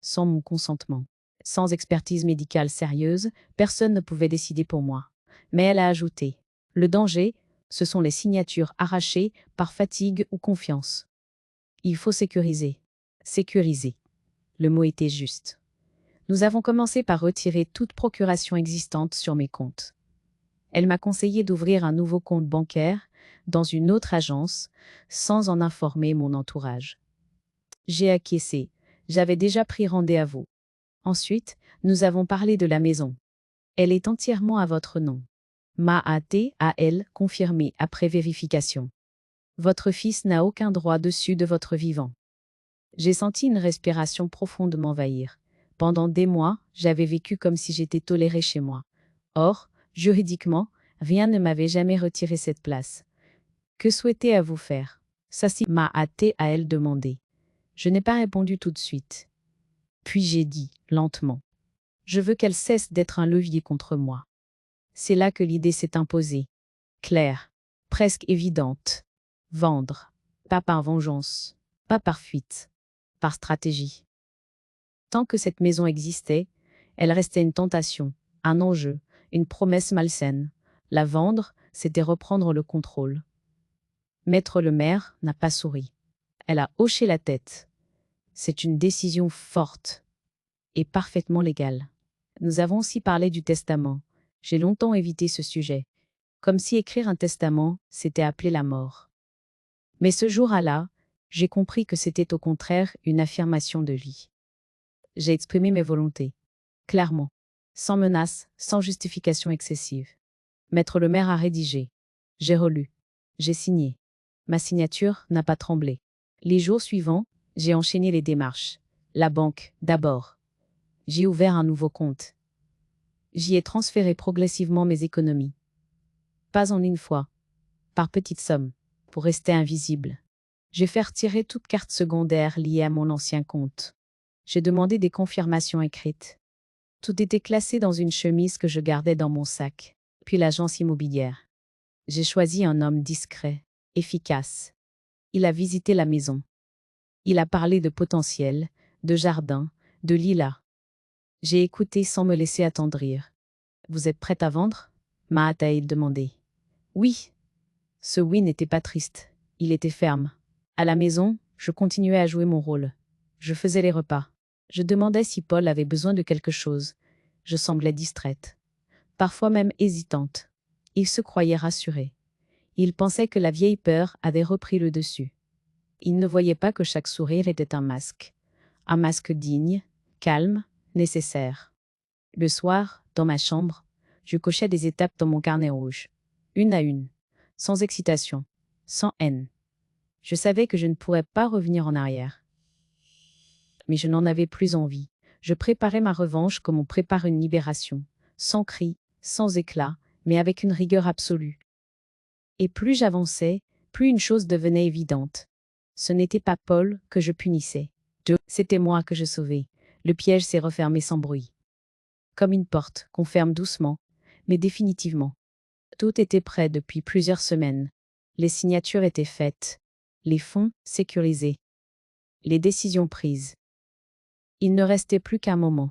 Sans mon consentement. Sans expertise médicale sérieuse, personne ne pouvait décider pour moi. Mais elle a ajouté, le danger, ce sont les signatures arrachées par fatigue ou confiance. Il faut sécuriser. Sécuriser. Le mot était juste. Nous avons commencé par retirer toute procuration existante sur mes comptes. Elle m'a conseillé d'ouvrir un nouveau compte bancaire dans une autre agence, sans en informer mon entourage. J'ai acquiescé. J'avais déjà pris rendez-vous. Ensuite, nous avons parlé de la maison. Elle est entièrement à votre nom. MAAT-AL confirmé après vérification. Votre fils n'a aucun droit dessus de votre vivant. J'ai senti une respiration profonde m'envahir. Pendant des mois, j'avais vécu comme si j'étais tolérée chez moi. Or, juridiquement, rien ne m'avait jamais retiré cette place. Que souhaitez-vous faire? Sassi MAAT-AL demandé. Je n'ai pas répondu tout de suite. Puis j'ai dit, lentement. Je veux qu'elle cesse d'être un levier contre moi. C'est là que l'idée s'est imposée. Claire, presque évidente. Vendre. Pas par vengeance. Pas par fuite. Par stratégie. Tant que cette maison existait, elle restait une tentation, un enjeu, une promesse malsaine. La vendre, c'était reprendre le contrôle. Maître Lemeur n'a pas souri. Elle a hoché la tête. C'est une décision forte et parfaitement légale. Nous avons aussi parlé du testament. J'ai longtemps évité ce sujet, comme si écrire un testament, c'était appeler la mort. Mais ce jour-là, j'ai compris que c'était au contraire une affirmation de vie. J'ai exprimé mes volontés, clairement, sans menace, sans justification excessive. Maître Lemeur a rédigé. J'ai relu. J'ai signé. Ma signature n'a pas tremblé. Les jours suivants, j'ai enchaîné les démarches. La banque, d'abord. J'ai ouvert un nouveau compte. J'y ai transféré progressivement mes économies. Pas en une fois, par petites sommes, pour rester invisible. J'ai fait retirer toute carte secondaire liée à mon ancien compte. J'ai demandé des confirmations écrites. Tout était classé dans une chemise que je gardais dans mon sac. puis l'agence immobilière. J'ai choisi un homme discret, efficace. Il a visité la maison. Il a parlé de potentiel, de jardin, de lilas. J'ai écouté sans me laisser attendrir. Vous êtes prête à vendre? M'a a-t-il demandé. Oui. Ce oui n'était pas triste. Il était ferme. À la maison, je continuais à jouer mon rôle. Je faisais les repas. Je demandais si Paul avait besoin de quelque chose. Je semblais distraite. Parfois même hésitante. Il se croyait rassuré. Il pensait que la vieille peur avait repris le dessus. Il ne voyait pas que chaque sourire était un masque. Un masque digne, calme, nécessaire. Le soir, dans ma chambre, je cochais des étapes dans mon carnet rouge. Une à une. Sans excitation. Sans haine. Je savais que je ne pourrais pas revenir en arrière. Mais je n'en avais plus envie. Je préparais ma revanche comme on prépare une libération. Sans cri, sans éclat, mais avec une rigueur absolue. Et plus j'avançais, plus une chose devenait évidente. Ce n'était pas Paul que je punissais. C'était moi que je sauvais. Le piège s'est refermé sans bruit. Comme une porte qu'on ferme doucement, mais définitivement. Tout était prêt depuis plusieurs semaines. Les signatures étaient faites. Les fonds sécurisés. Les décisions prises. Il ne restait plus qu'un moment.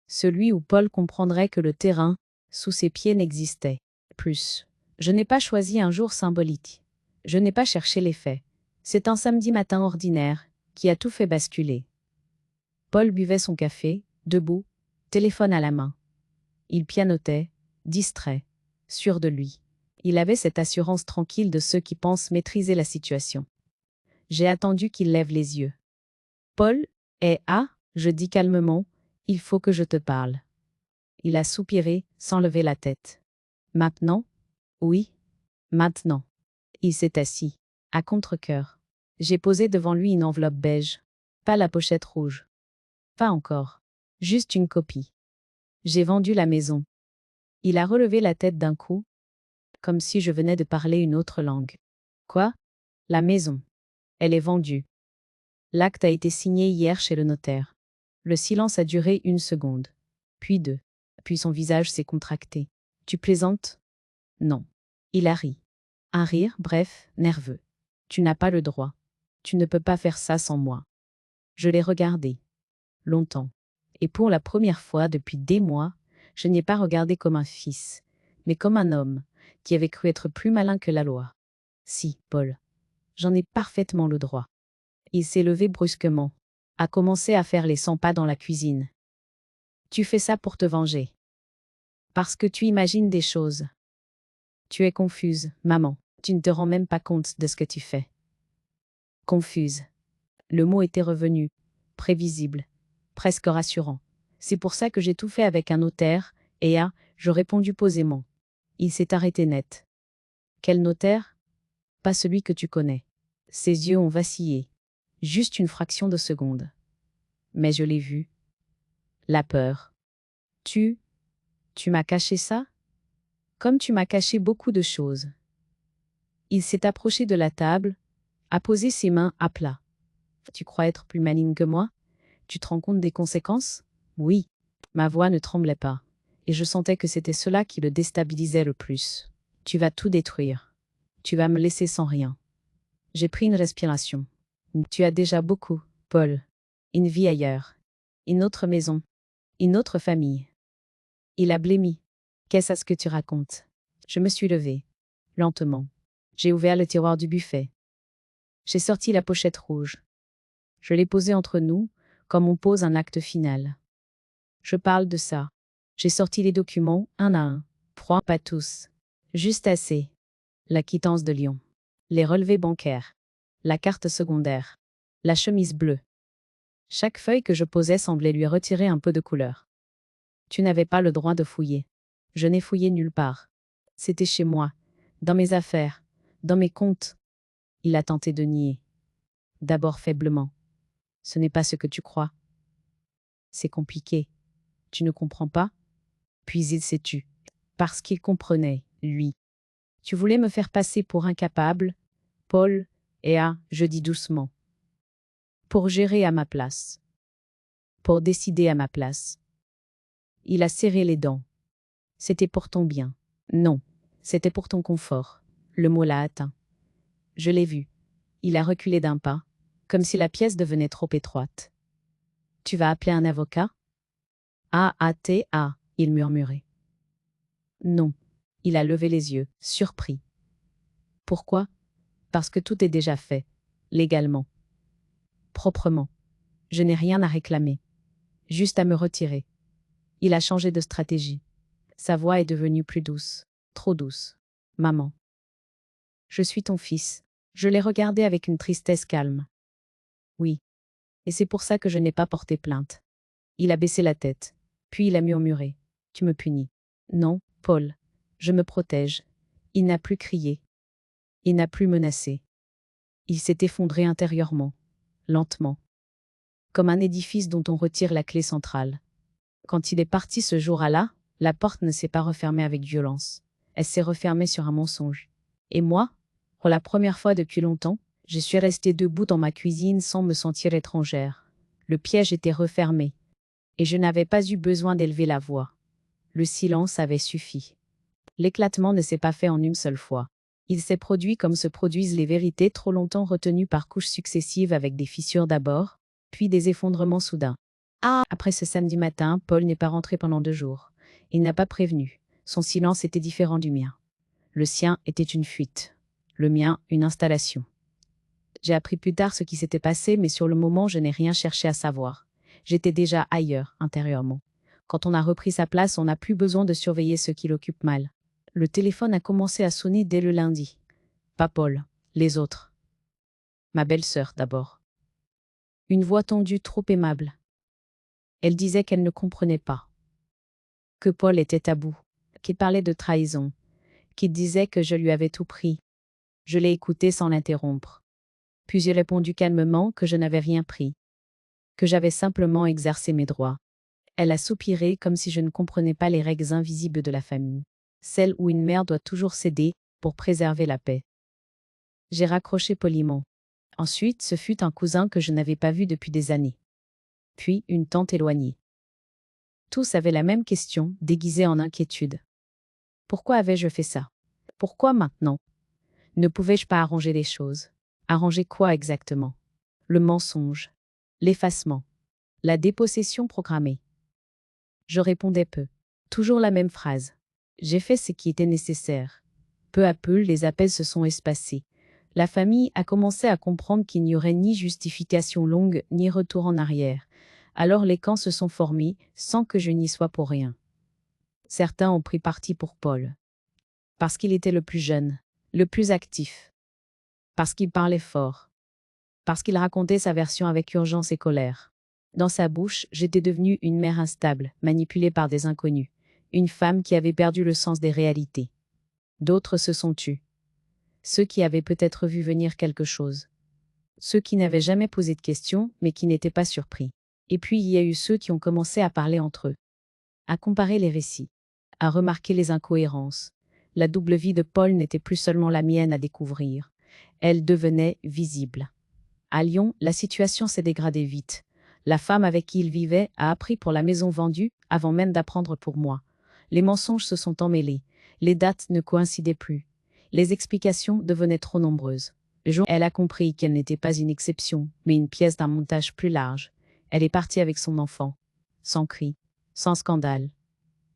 Celui où Paul comprendrait que le terrain, sous ses pieds, n'existait plus. Je n'ai pas choisi un jour symbolique. Je n'ai pas cherché les faits. C'est un samedi matin ordinaire qui a tout fait basculer. Paul buvait son café, debout, téléphone à la main. Il pianotait, distrait, sûr de lui. Il avait cette assurance tranquille de ceux qui pensent maîtriser la situation. J'ai attendu qu'il lève les yeux. Paul, je dis calmement, il faut que je te parle. Il a soupiré, sans lever la tête. Maintenant? Oui, maintenant. Il s'est assis, à contre-cœur. J'ai posé devant lui une enveloppe beige. Pas la pochette rouge. Pas encore. Juste une copie. J'ai vendu la maison. Il a relevé la tête d'un coup, comme si je venais de parler une autre langue. Quoi? La maison. Elle est vendue. L'acte a été signé hier chez le notaire. Le silence a duré 1 seconde. Puis 2. Puis son visage s'est contracté. Tu plaisantes? Non. Il a ri. Un rire, bref, nerveux. Tu n'as pas le droit. Tu ne peux pas faire ça sans moi. Je l'ai regardé. Longtemps. Et pour la première fois depuis des mois, je n'y ai pas regardé comme un fils, mais comme un homme, qui avait cru être plus malin que la loi. Si, Paul. J'en ai parfaitement le droit. Il s'est levé brusquement, a commencé à faire les 100 pas dans la cuisine. Tu fais ça pour te venger. Parce que tu imagines des choses. Tu es confuse, maman. Tu ne te rends même pas compte de ce que tu fais. Confuse. Le mot était revenu, prévisible, presque rassurant. C'est pour ça que j'ai tout fait avec un notaire, je répondu posément. Il s'est arrêté net. Quel notaire? Pas celui que tu connais. Ses yeux ont vacillé. Juste une fraction de seconde. Mais je l'ai vu. La peur. Tu m'as caché ça? Comme tu m'as caché beaucoup de choses. Il s'est approché de la table, a posé ses mains à plat. Tu crois être plus maligne que moi? Tu te rends compte des conséquences? Oui. Ma voix ne tremblait pas. Et je sentais que c'était cela qui le déstabilisait le plus. Tu vas tout détruire. Tu vas me laisser sans rien. J'ai pris une respiration. Tu as déjà beaucoup, Paul. Une vie ailleurs. Une autre maison. Une autre famille. Il a blêmi. Qu'est-ce à ce que tu racontes? Je me suis levée. Lentement. J'ai ouvert le tiroir du buffet. J'ai sorti la pochette rouge. Je l'ai posée entre nous, comme on pose un acte final. Je parle de ça. J'ai sorti les documents, un à un. Pas tous. Juste assez. La quittance de Lyon. Les relevés bancaires. La carte secondaire. La chemise bleue. Chaque feuille que je posais semblait lui retirer un peu de couleur. Tu n'avais pas le droit de fouiller. Je n'ai fouillé nulle part. C'était chez moi, dans mes affaires, dans mes comptes. Il a tenté de nier. D'abord faiblement. Ce n'est pas ce que tu crois. C'est compliqué. Tu ne comprends pas? Puis il s'est tu. Parce qu'il comprenait, lui. Tu voulais me faire passer pour incapable, Paul, je dis doucement. Pour gérer à ma place. Pour décider à ma place. Il a serré les dents. C'était pour ton bien. Non, c'était pour ton confort. Le mot l'a atteint. Je l'ai vu. Il a reculé d'un pas, comme si la pièce devenait trop étroite. Tu vas appeler un avocat? A-A-T-A, il murmurait. Non. Il a levé les yeux, surpris. Pourquoi? Parce que tout est déjà fait, légalement. Proprement. Je n'ai rien à réclamer. Juste à me retirer. Il a changé de stratégie. Sa voix est devenue plus douce. Trop douce. Maman. Je suis ton fils. Je l'ai regardé avec une tristesse calme. Oui. Et c'est pour ça que je n'ai pas porté plainte. Il a baissé la tête. Puis il a murmuré. Tu me punis. Non, Paul. Je me protège. Il n'a plus crié. Il n'a plus menacé. Il s'est effondré intérieurement. Lentement. Comme un édifice dont on retire la clé centrale. Quand il est parti ce jour-là, la porte ne s'est pas refermée avec violence. Elle s'est refermée sur un mensonge. Et moi, pour la première fois depuis longtemps, je suis restée debout dans ma cuisine sans me sentir étrangère. Le piège était refermé. Et je n'avais pas eu besoin d'élever la voix. Le silence avait suffi. L'éclatement ne s'est pas fait en une seule fois. Il s'est produit comme se produisent les vérités trop longtemps retenues par couches successives avec des fissures d'abord, puis des effondrements soudains. Après ce samedi matin, Paul n'est pas rentré pendant 2 jours. Il n'a pas prévenu. Son silence était différent du mien. Le sien était une fuite. Le mien, une installation. J'ai appris plus tard ce qui s'était passé, mais sur le moment, je n'ai rien cherché à savoir. J'étais déjà ailleurs, intérieurement. Quand on a repris sa place, on n'a plus besoin de surveiller ceux qui l'occupent mal. Le téléphone a commencé à sonner dès le lundi. Pas Paul, les autres. Ma belle-sœur, d'abord. Une voix tendue trop aimable. Elle disait qu'elle ne comprenait pas. Que Paul était à bout. Qu'il parlait de trahison. Qu'il disait que je lui avais tout pris. Je l'ai écouté sans l'interrompre. Puis j'ai répondu calmement que je n'avais rien pris. Que j'avais simplement exercé mes droits. Elle a soupiré comme si je ne comprenais pas les règles invisibles de la famille. Celles où une mère doit toujours céder pour préserver la paix. J'ai raccroché poliment. Ensuite, ce fut un cousin que je n'avais pas vu depuis des années. Puis, une tante éloignée. Tous avaient la même question, déguisée en inquiétude. Pourquoi avais-je fait ça? Pourquoi maintenant? Ne pouvais-je pas arranger les choses? Arranger quoi exactement? Le mensonge, l'effacement, la dépossession programmée. Je répondais peu. Toujours la même phrase. J'ai fait ce qui était nécessaire. Peu à peu, les appels se sont espacés. La famille a commencé à comprendre qu'il n'y aurait ni justification longue, ni retour en arrière. Alors les camps se sont formés, sans que je n'y sois pour rien. Certains ont pris parti pour Paul. Parce qu'il était le plus jeune, le plus actif. Parce qu'il parlait fort. Parce qu'il racontait sa version avec urgence et colère. Dans sa bouche, j'étais devenue une mère instable, manipulée par des inconnus. Une femme qui avait perdu le sens des réalités. D'autres se sont tus. Ceux qui avaient peut-être vu venir quelque chose. Ceux qui n'avaient jamais posé de questions, mais qui n'étaient pas surpris. Et puis il y a eu ceux qui ont commencé à parler entre eux. À comparer les récits. À remarquer les incohérences. La double vie de Paul n'était plus seulement la mienne à découvrir. Elle devenait visible. À Lyon, la situation s'est dégradée vite. La femme avec qui il vivait a appris pour la maison vendue, avant même d'apprendre pour moi. Les mensonges se sont emmêlés. Les dates ne coïncidaient plus. Les explications devenaient trop nombreuses. Le jour où elle a compris qu'elle n'était pas une exception, mais une pièce d'un montage plus large, elle est partie avec son enfant. Sans cri, sans scandale.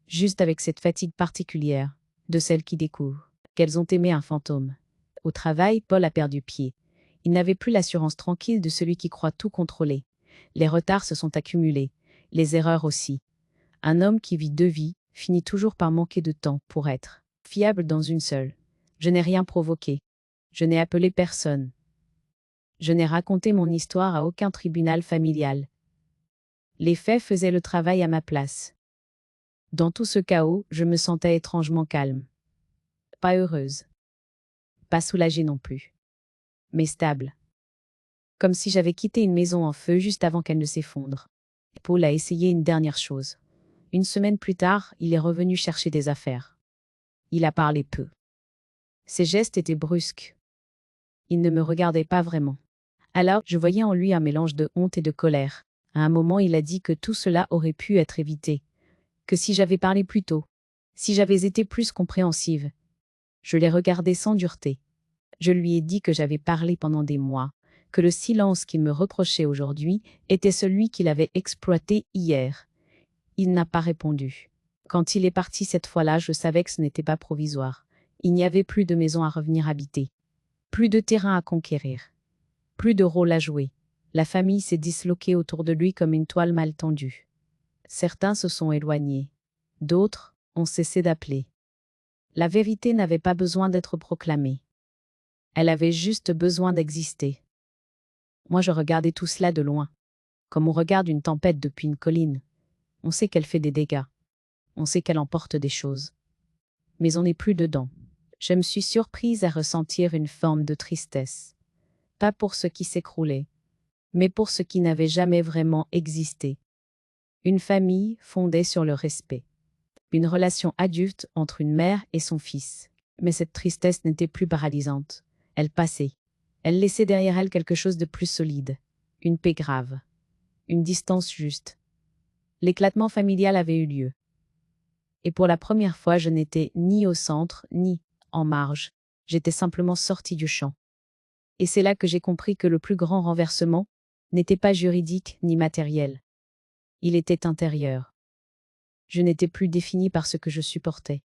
Juste avec cette fatigue particulière, de celles qui découvrent qu'elles ont aimé un fantôme. Au travail, Paul a perdu pied. Il n'avait plus l'assurance tranquille de celui qui croit tout contrôler. Les retards se sont accumulés, les erreurs aussi. Un homme qui vit 2 vies finit toujours par manquer de temps pour être fiable dans une seule. Je n'ai rien provoqué. Je n'ai appelé personne. Je n'ai raconté mon histoire à aucun tribunal familial. Les faits faisaient le travail à ma place. Dans tout ce chaos, je me sentais étrangement calme. Pas heureuse. Pas soulagée non plus. Mais stable. Comme si j'avais quitté une maison en feu juste avant qu'elle ne s'effondre. Paul a essayé une dernière chose. Une semaine plus tard, il est revenu chercher des affaires. Il a parlé peu. Ses gestes étaient brusques. Il ne me regardait pas vraiment. Alors, je voyais en lui un mélange de honte et de colère. À un moment, il a dit que tout cela aurait pu être évité. Que si j'avais parlé plus tôt. Si j'avais été plus compréhensive. Je l'ai regardé sans dureté. Je lui ai dit que j'avais parlé pendant des mois, que le silence qu'il me reprochait aujourd'hui était celui qu'il avait exploité hier. Il n'a pas répondu. Quand il est parti cette fois-là, je savais que ce n'était pas provisoire. Il n'y avait plus de maison à revenir habiter. Plus de terrain à conquérir. Plus de rôle à jouer. La famille s'est disloquée autour de lui comme une toile mal tendue. Certains se sont éloignés. D'autres ont cessé d'appeler. La vérité n'avait pas besoin d'être proclamée. Elle avait juste besoin d'exister. Moi, je regardais tout cela de loin, comme on regarde une tempête depuis une colline. On sait qu'elle fait des dégâts. On sait qu'elle emporte des choses. Mais on n'est plus dedans. Je me suis surprise à ressentir une forme de tristesse. Pas pour ce qui s'écroulait, mais pour ce qui n'avait jamais vraiment existé. Une famille fondée sur le respect. Une relation adulte entre une mère et son fils. Mais cette tristesse n'était plus paralysante. Elle passait. Elle laissait derrière elle quelque chose de plus solide. Une paix grave. Une distance juste. L'éclatement familial avait eu lieu. Et pour la première fois, je n'étais ni au centre, ni en marge. J'étais simplement sortie du champ. Et c'est là que j'ai compris que le plus grand renversement n'était pas juridique ni matériel. Il était intérieur. Je n'étais plus définie par ce que je supportais.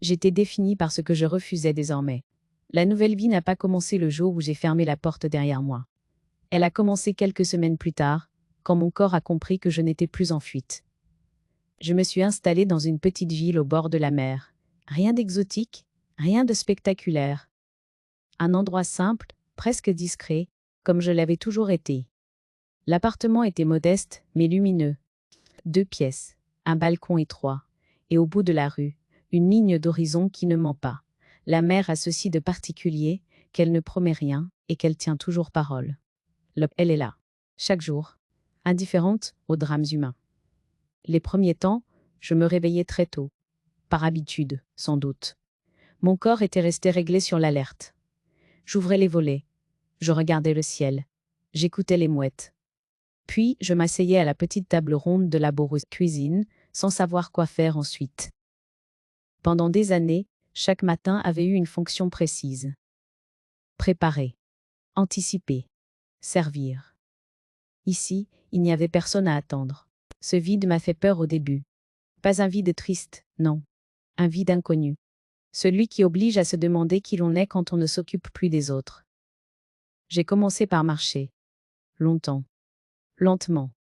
J'étais définie par ce que je refusais désormais. La nouvelle vie n'a pas commencé le jour où j'ai fermé la porte derrière moi. Elle a commencé quelques semaines plus tard, quand mon corps a compris que je n'étais plus en fuite. Je me suis installée dans une petite ville au bord de la mer. Rien d'exotique, rien de spectaculaire. Un endroit simple, presque discret, comme je l'avais toujours été. L'appartement était modeste, mais lumineux. 2 pièces, un balcon étroit, et au bout de la rue, une ligne d'horizon qui ne ment pas. La mer a ceci de particulier, qu'elle ne promet rien, et qu'elle tient toujours parole. Elle est là, chaque jour, indifférente aux drames humains. Les premiers temps, je me réveillais très tôt. Par habitude, sans doute. Mon corps était resté réglé sur l'alerte. J'ouvrais les volets. Je regardais le ciel. J'écoutais les mouettes. Puis, je m'asseyais à la petite table ronde de la laborieuse cuisine, sans savoir quoi faire ensuite. Pendant des années, chaque matin avait eu une fonction précise. Préparer. Anticiper. Servir. Ici, il n'y avait personne à attendre. Ce vide m'a fait peur au début. Pas un vide triste, non. Un vide inconnu. Celui qui oblige à se demander qui l'on est quand on ne s'occupe plus des autres. J'ai commencé par marcher. Longtemps. Lentement.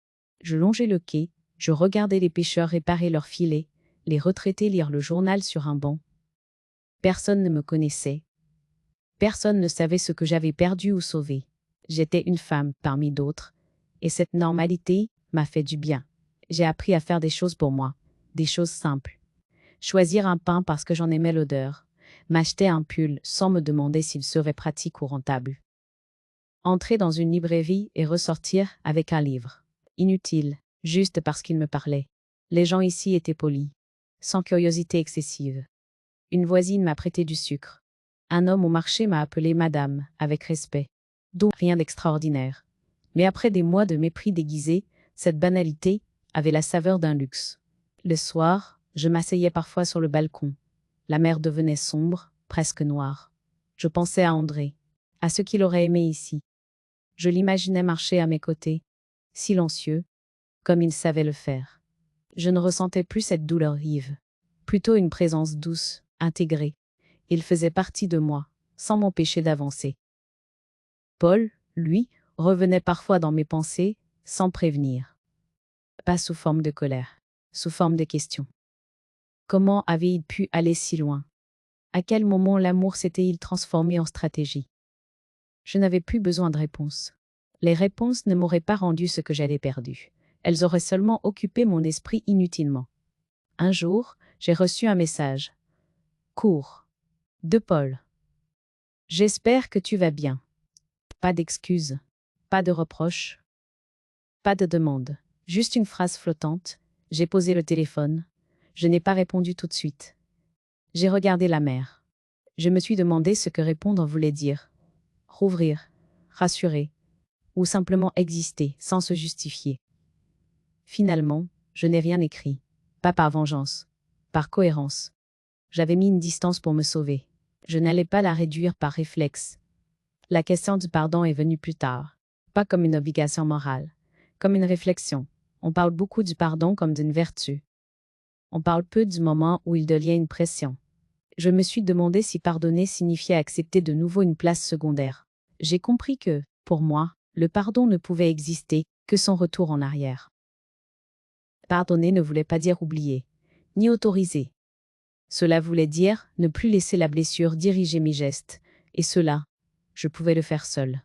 Je longeais le quai, je regardais les pêcheurs réparer leurs filets, les retraités lire le journal sur un banc. Personne ne me connaissait. Personne ne savait ce que j'avais perdu ou sauvé. J'étais une femme parmi d'autres, et cette normalité m'a fait du bien. J'ai appris à faire des choses pour moi, des choses simples. Choisir un pain parce que j'en aimais l'odeur, m'acheter un pull sans me demander s'il serait pratique ou rentable. Entrer dans une librairie et ressortir avec un livre. Inutile, juste parce qu'il me parlait. Les gens ici étaient polis, sans curiosité excessive. Une voisine m'a prêté du sucre. Un homme au marché m'a appelé madame, avec respect. Donc rien d'extraordinaire. Mais après des mois de mépris déguisé, cette banalité avait la saveur d'un luxe. Le soir, je m'asseyais parfois sur le balcon. La mer devenait sombre, presque noire. Je pensais à André, à ce qu'il aurait aimé ici. Je l'imaginais marcher à mes côtés, silencieux, comme il savait le faire. Je ne ressentais plus cette douleur vive, plutôt une présence douce, intégrée. Il faisait partie de moi, sans m'empêcher d'avancer. Paul, lui, revenait parfois dans mes pensées, sans prévenir. Pas sous forme de colère, sous forme de questions. Comment avait-il pu aller si loin? À quel moment l'amour s'était-il transformé en stratégie? Je n'avais plus besoin de réponses. Les réponses ne m'auraient pas rendu ce que j'avais perdu. Elles auraient seulement occupé mon esprit inutilement. Un jour, j'ai reçu un message. Court. De Paul. J'espère que tu vas bien. Pas d'excuses. Pas de reproches. Pas de demande. Juste une phrase flottante. J'ai posé le téléphone. Je n'ai pas répondu tout de suite. J'ai regardé la mer. Je me suis demandé ce que répondre voulait dire. Rouvrir. Rassurer. Ou simplement exister, sans se justifier. Finalement, je n'ai rien écrit. Pas par vengeance. par cohérence. J'avais mis une distance pour me sauver. Je n'allais pas la réduire par réflexe. La question du pardon est venue plus tard, pas comme une obligation morale, comme une réflexion. On parle beaucoup du pardon comme d'une vertu. On parle peu du moment où il devient une pression. Je me suis demandé si pardonner signifiait accepter de nouveau une place secondaire. J'ai compris que, pour moi, le pardon ne pouvait exister que sans retour en arrière. Pardonner ne voulait pas dire oublier, ni autoriser. Cela voulait dire ne plus laisser la blessure diriger mes gestes, et cela, je pouvais le faire seul.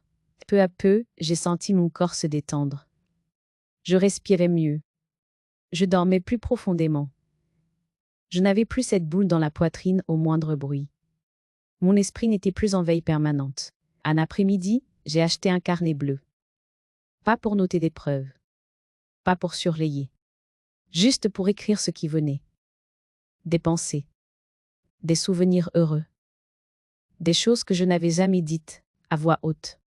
Peu à peu, j'ai senti mon corps se détendre. Je respirais mieux. Je dormais plus profondément. Je n'avais plus cette boule dans la poitrine au moindre bruit. Mon esprit n'était plus en veille permanente. Un après-midi, j'ai acheté un carnet bleu. Pas pour noter des preuves. Pas pour surveiller. Juste pour écrire ce qui venait. Des pensées. Des souvenirs heureux. Des choses que je n'avais jamais dites, à voix haute.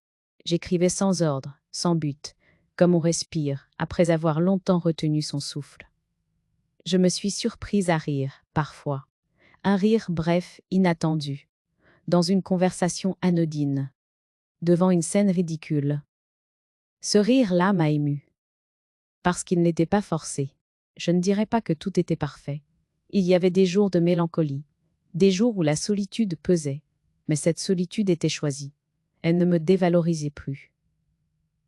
J'écrivais sans ordre, sans but, comme on respire, après avoir longtemps retenu son souffle. Je me suis surprise à rire, parfois. Un rire bref, inattendu. Dans une conversation anodine. Devant une scène ridicule. Ce rire-là m'a ému. Parce qu'il n'était pas forcé. Je ne dirais pas que tout était parfait. Il y avait des jours de mélancolie. Des jours où la solitude pesait. Mais cette solitude était choisie. Elle ne me dévalorisait plus.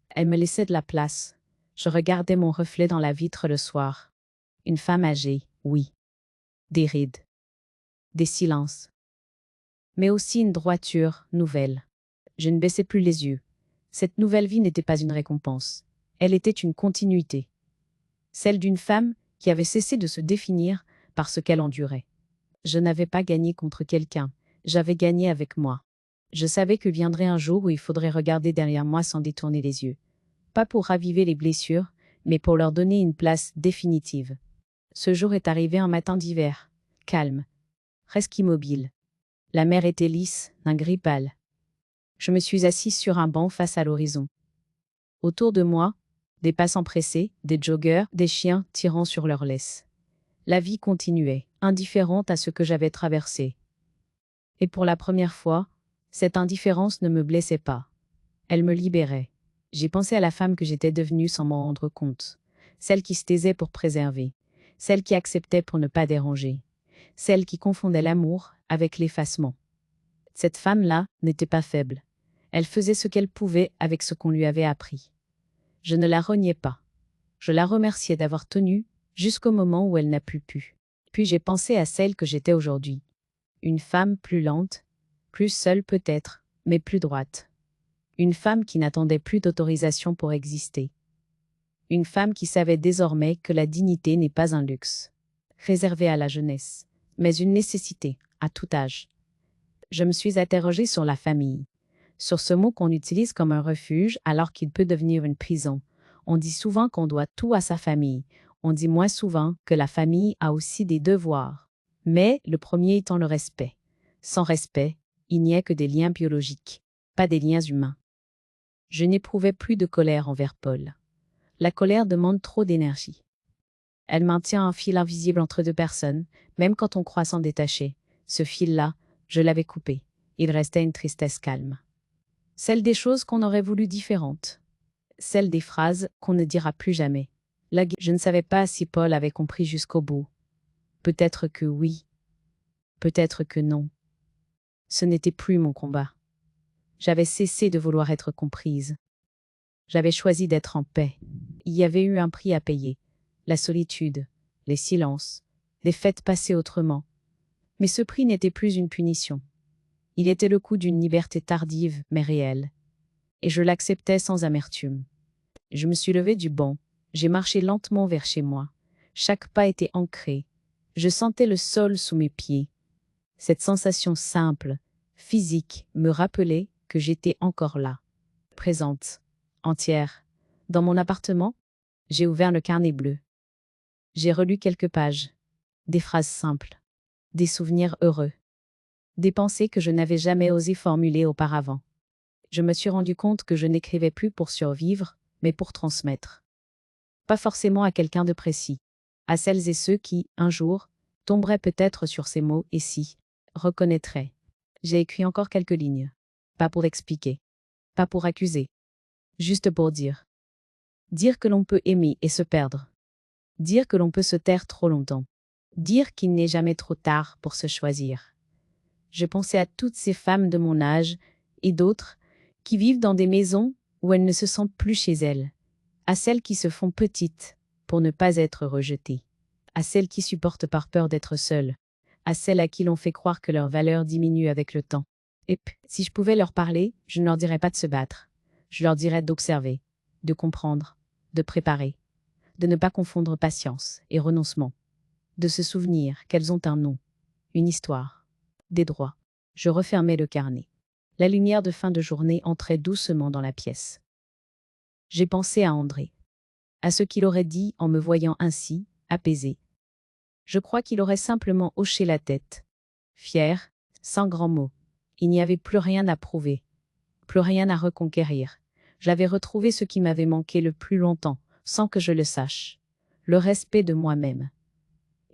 Elle me laissait de la place. Je regardais mon reflet dans la vitre le soir. Une femme âgée, oui. Des rides. Des silences. Mais aussi une droiture nouvelle. Je ne baissais plus les yeux. Cette nouvelle vie n'était pas une récompense. Elle était une continuité. Celle d'une femme qui avait cessé de se définir par ce qu'elle endurait. Je n'avais pas gagné contre quelqu'un. J'avais gagné avec moi. Je savais que viendrait un jour où il faudrait regarder derrière moi sans détourner les yeux. Pas pour raviver les blessures, mais pour leur donner une place définitive. Ce jour est arrivé un matin d'hiver, calme, presque immobile. La mer était lisse, d'un gris pâle. Je me suis assise sur un banc face à l'horizon. Autour de moi, des passants pressés, des joggeurs, des chiens tirant sur leurs laisses. La vie continuait, indifférente à ce que j'avais traversé. Et pour la première fois, cette indifférence ne me blessait pas. Elle me libérait. J'ai pensé à la femme que j'étais devenue sans m'en rendre compte. Celle qui se taisait pour préserver. Celle qui acceptait pour ne pas déranger. Celle qui confondait l'amour avec l'effacement. Cette femme-là n'était pas faible. Elle faisait ce qu'elle pouvait avec ce qu'on lui avait appris. Je ne la reniais pas. Je la remerciais d'avoir tenu jusqu'au moment où elle n'a plus pu. Puis j'ai pensé à celle que j'étais aujourd'hui. Une femme plus lente, plus seule peut-être, mais plus droite. Une femme qui n'attendait plus d'autorisation pour exister. Une femme qui savait désormais que la dignité n'est pas un luxe, réservé à la jeunesse, mais une nécessité, à tout âge. Je me suis interrogée sur la famille, sur ce mot qu'on utilise comme un refuge alors qu'il peut devenir une prison. On dit souvent qu'on doit tout à sa famille. On dit moins souvent que la famille a aussi des devoirs. Mais le premier étant le respect. Sans respect, il n'y a que des liens biologiques, pas des liens humains. Je n'éprouvais plus de colère envers Paul. La colère demande trop d'énergie. Elle maintient un fil invisible entre deux personnes, même quand on croit s'en détacher. Ce fil-là, je l'avais coupé. Il restait une tristesse calme. Celle des choses qu'on aurait voulu différentes. Celle des phrases qu'on ne dira plus jamais. Je ne savais pas si Paul avait compris jusqu'au bout. Peut-être que oui. Peut-être que non. Ce n'était plus mon combat. J'avais cessé de vouloir être comprise. J'avais choisi d'être en paix. Il y avait eu un prix à payer. La solitude, les silences, les fêtes passées autrement. Mais ce prix n'était plus une punition. Il était le coût d'une liberté tardive, mais réelle. Et je l'acceptais sans amertume. Je me suis levée du banc. J'ai marché lentement vers chez moi. Chaque pas était ancré. Je sentais le sol sous mes pieds. Cette sensation simple, physique, me rappelait que j'étais encore là, présente, entière. Dans mon appartement, j'ai ouvert le carnet bleu. J'ai relu quelques pages. Des phrases simples. Des souvenirs heureux. Des pensées que je n'avais jamais osé formuler auparavant. Je me suis rendu compte que je n'écrivais plus pour survivre, mais pour transmettre. Pas forcément à quelqu'un de précis. À celles et ceux qui, un jour, tomberait peut-être sur ces mots et si, reconnaîtrait. J'ai écrit encore quelques lignes. Pas pour expliquer. Pas pour accuser. Juste pour dire. Dire que l'on peut aimer et se perdre. Dire que l'on peut se taire trop longtemps. Dire qu'il n'est jamais trop tard pour se choisir. Je pensais à toutes ces femmes de mon âge, et d'autres, qui vivent dans des maisons où elles ne se sentent plus chez elles. À celles qui se font petites pour ne pas être rejetées. À celles qui supportent par peur d'être seules. À celles à qui l'on fait croire que leur valeur diminue avec le temps. Et si je pouvais leur parler, je ne leur dirais pas de se battre. Je leur dirais d'observer, de comprendre, de préparer, de ne pas confondre patience et renoncement, de se souvenir qu'elles ont un nom, une histoire, des droits. Je refermais le carnet. La lumière de fin de journée entrait doucement dans la pièce. J'ai pensé à André, à ce qu'il aurait dit en me voyant ainsi, apaisé. Je crois qu'il aurait simplement hoché la tête, fier, sans grands mots. Il n'y avait plus rien à prouver, plus rien à reconquérir. J'avais retrouvé ce qui m'avait manqué le plus longtemps, sans que je le sache, le respect de moi-même.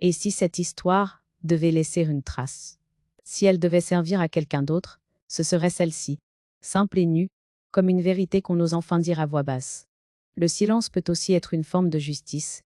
Et si cette histoire devait laisser une trace, si elle devait servir à quelqu'un d'autre, ce serait celle-ci, simple et nue, comme une vérité qu'on ose enfin dire à voix basse. Le silence peut aussi être une forme de justice,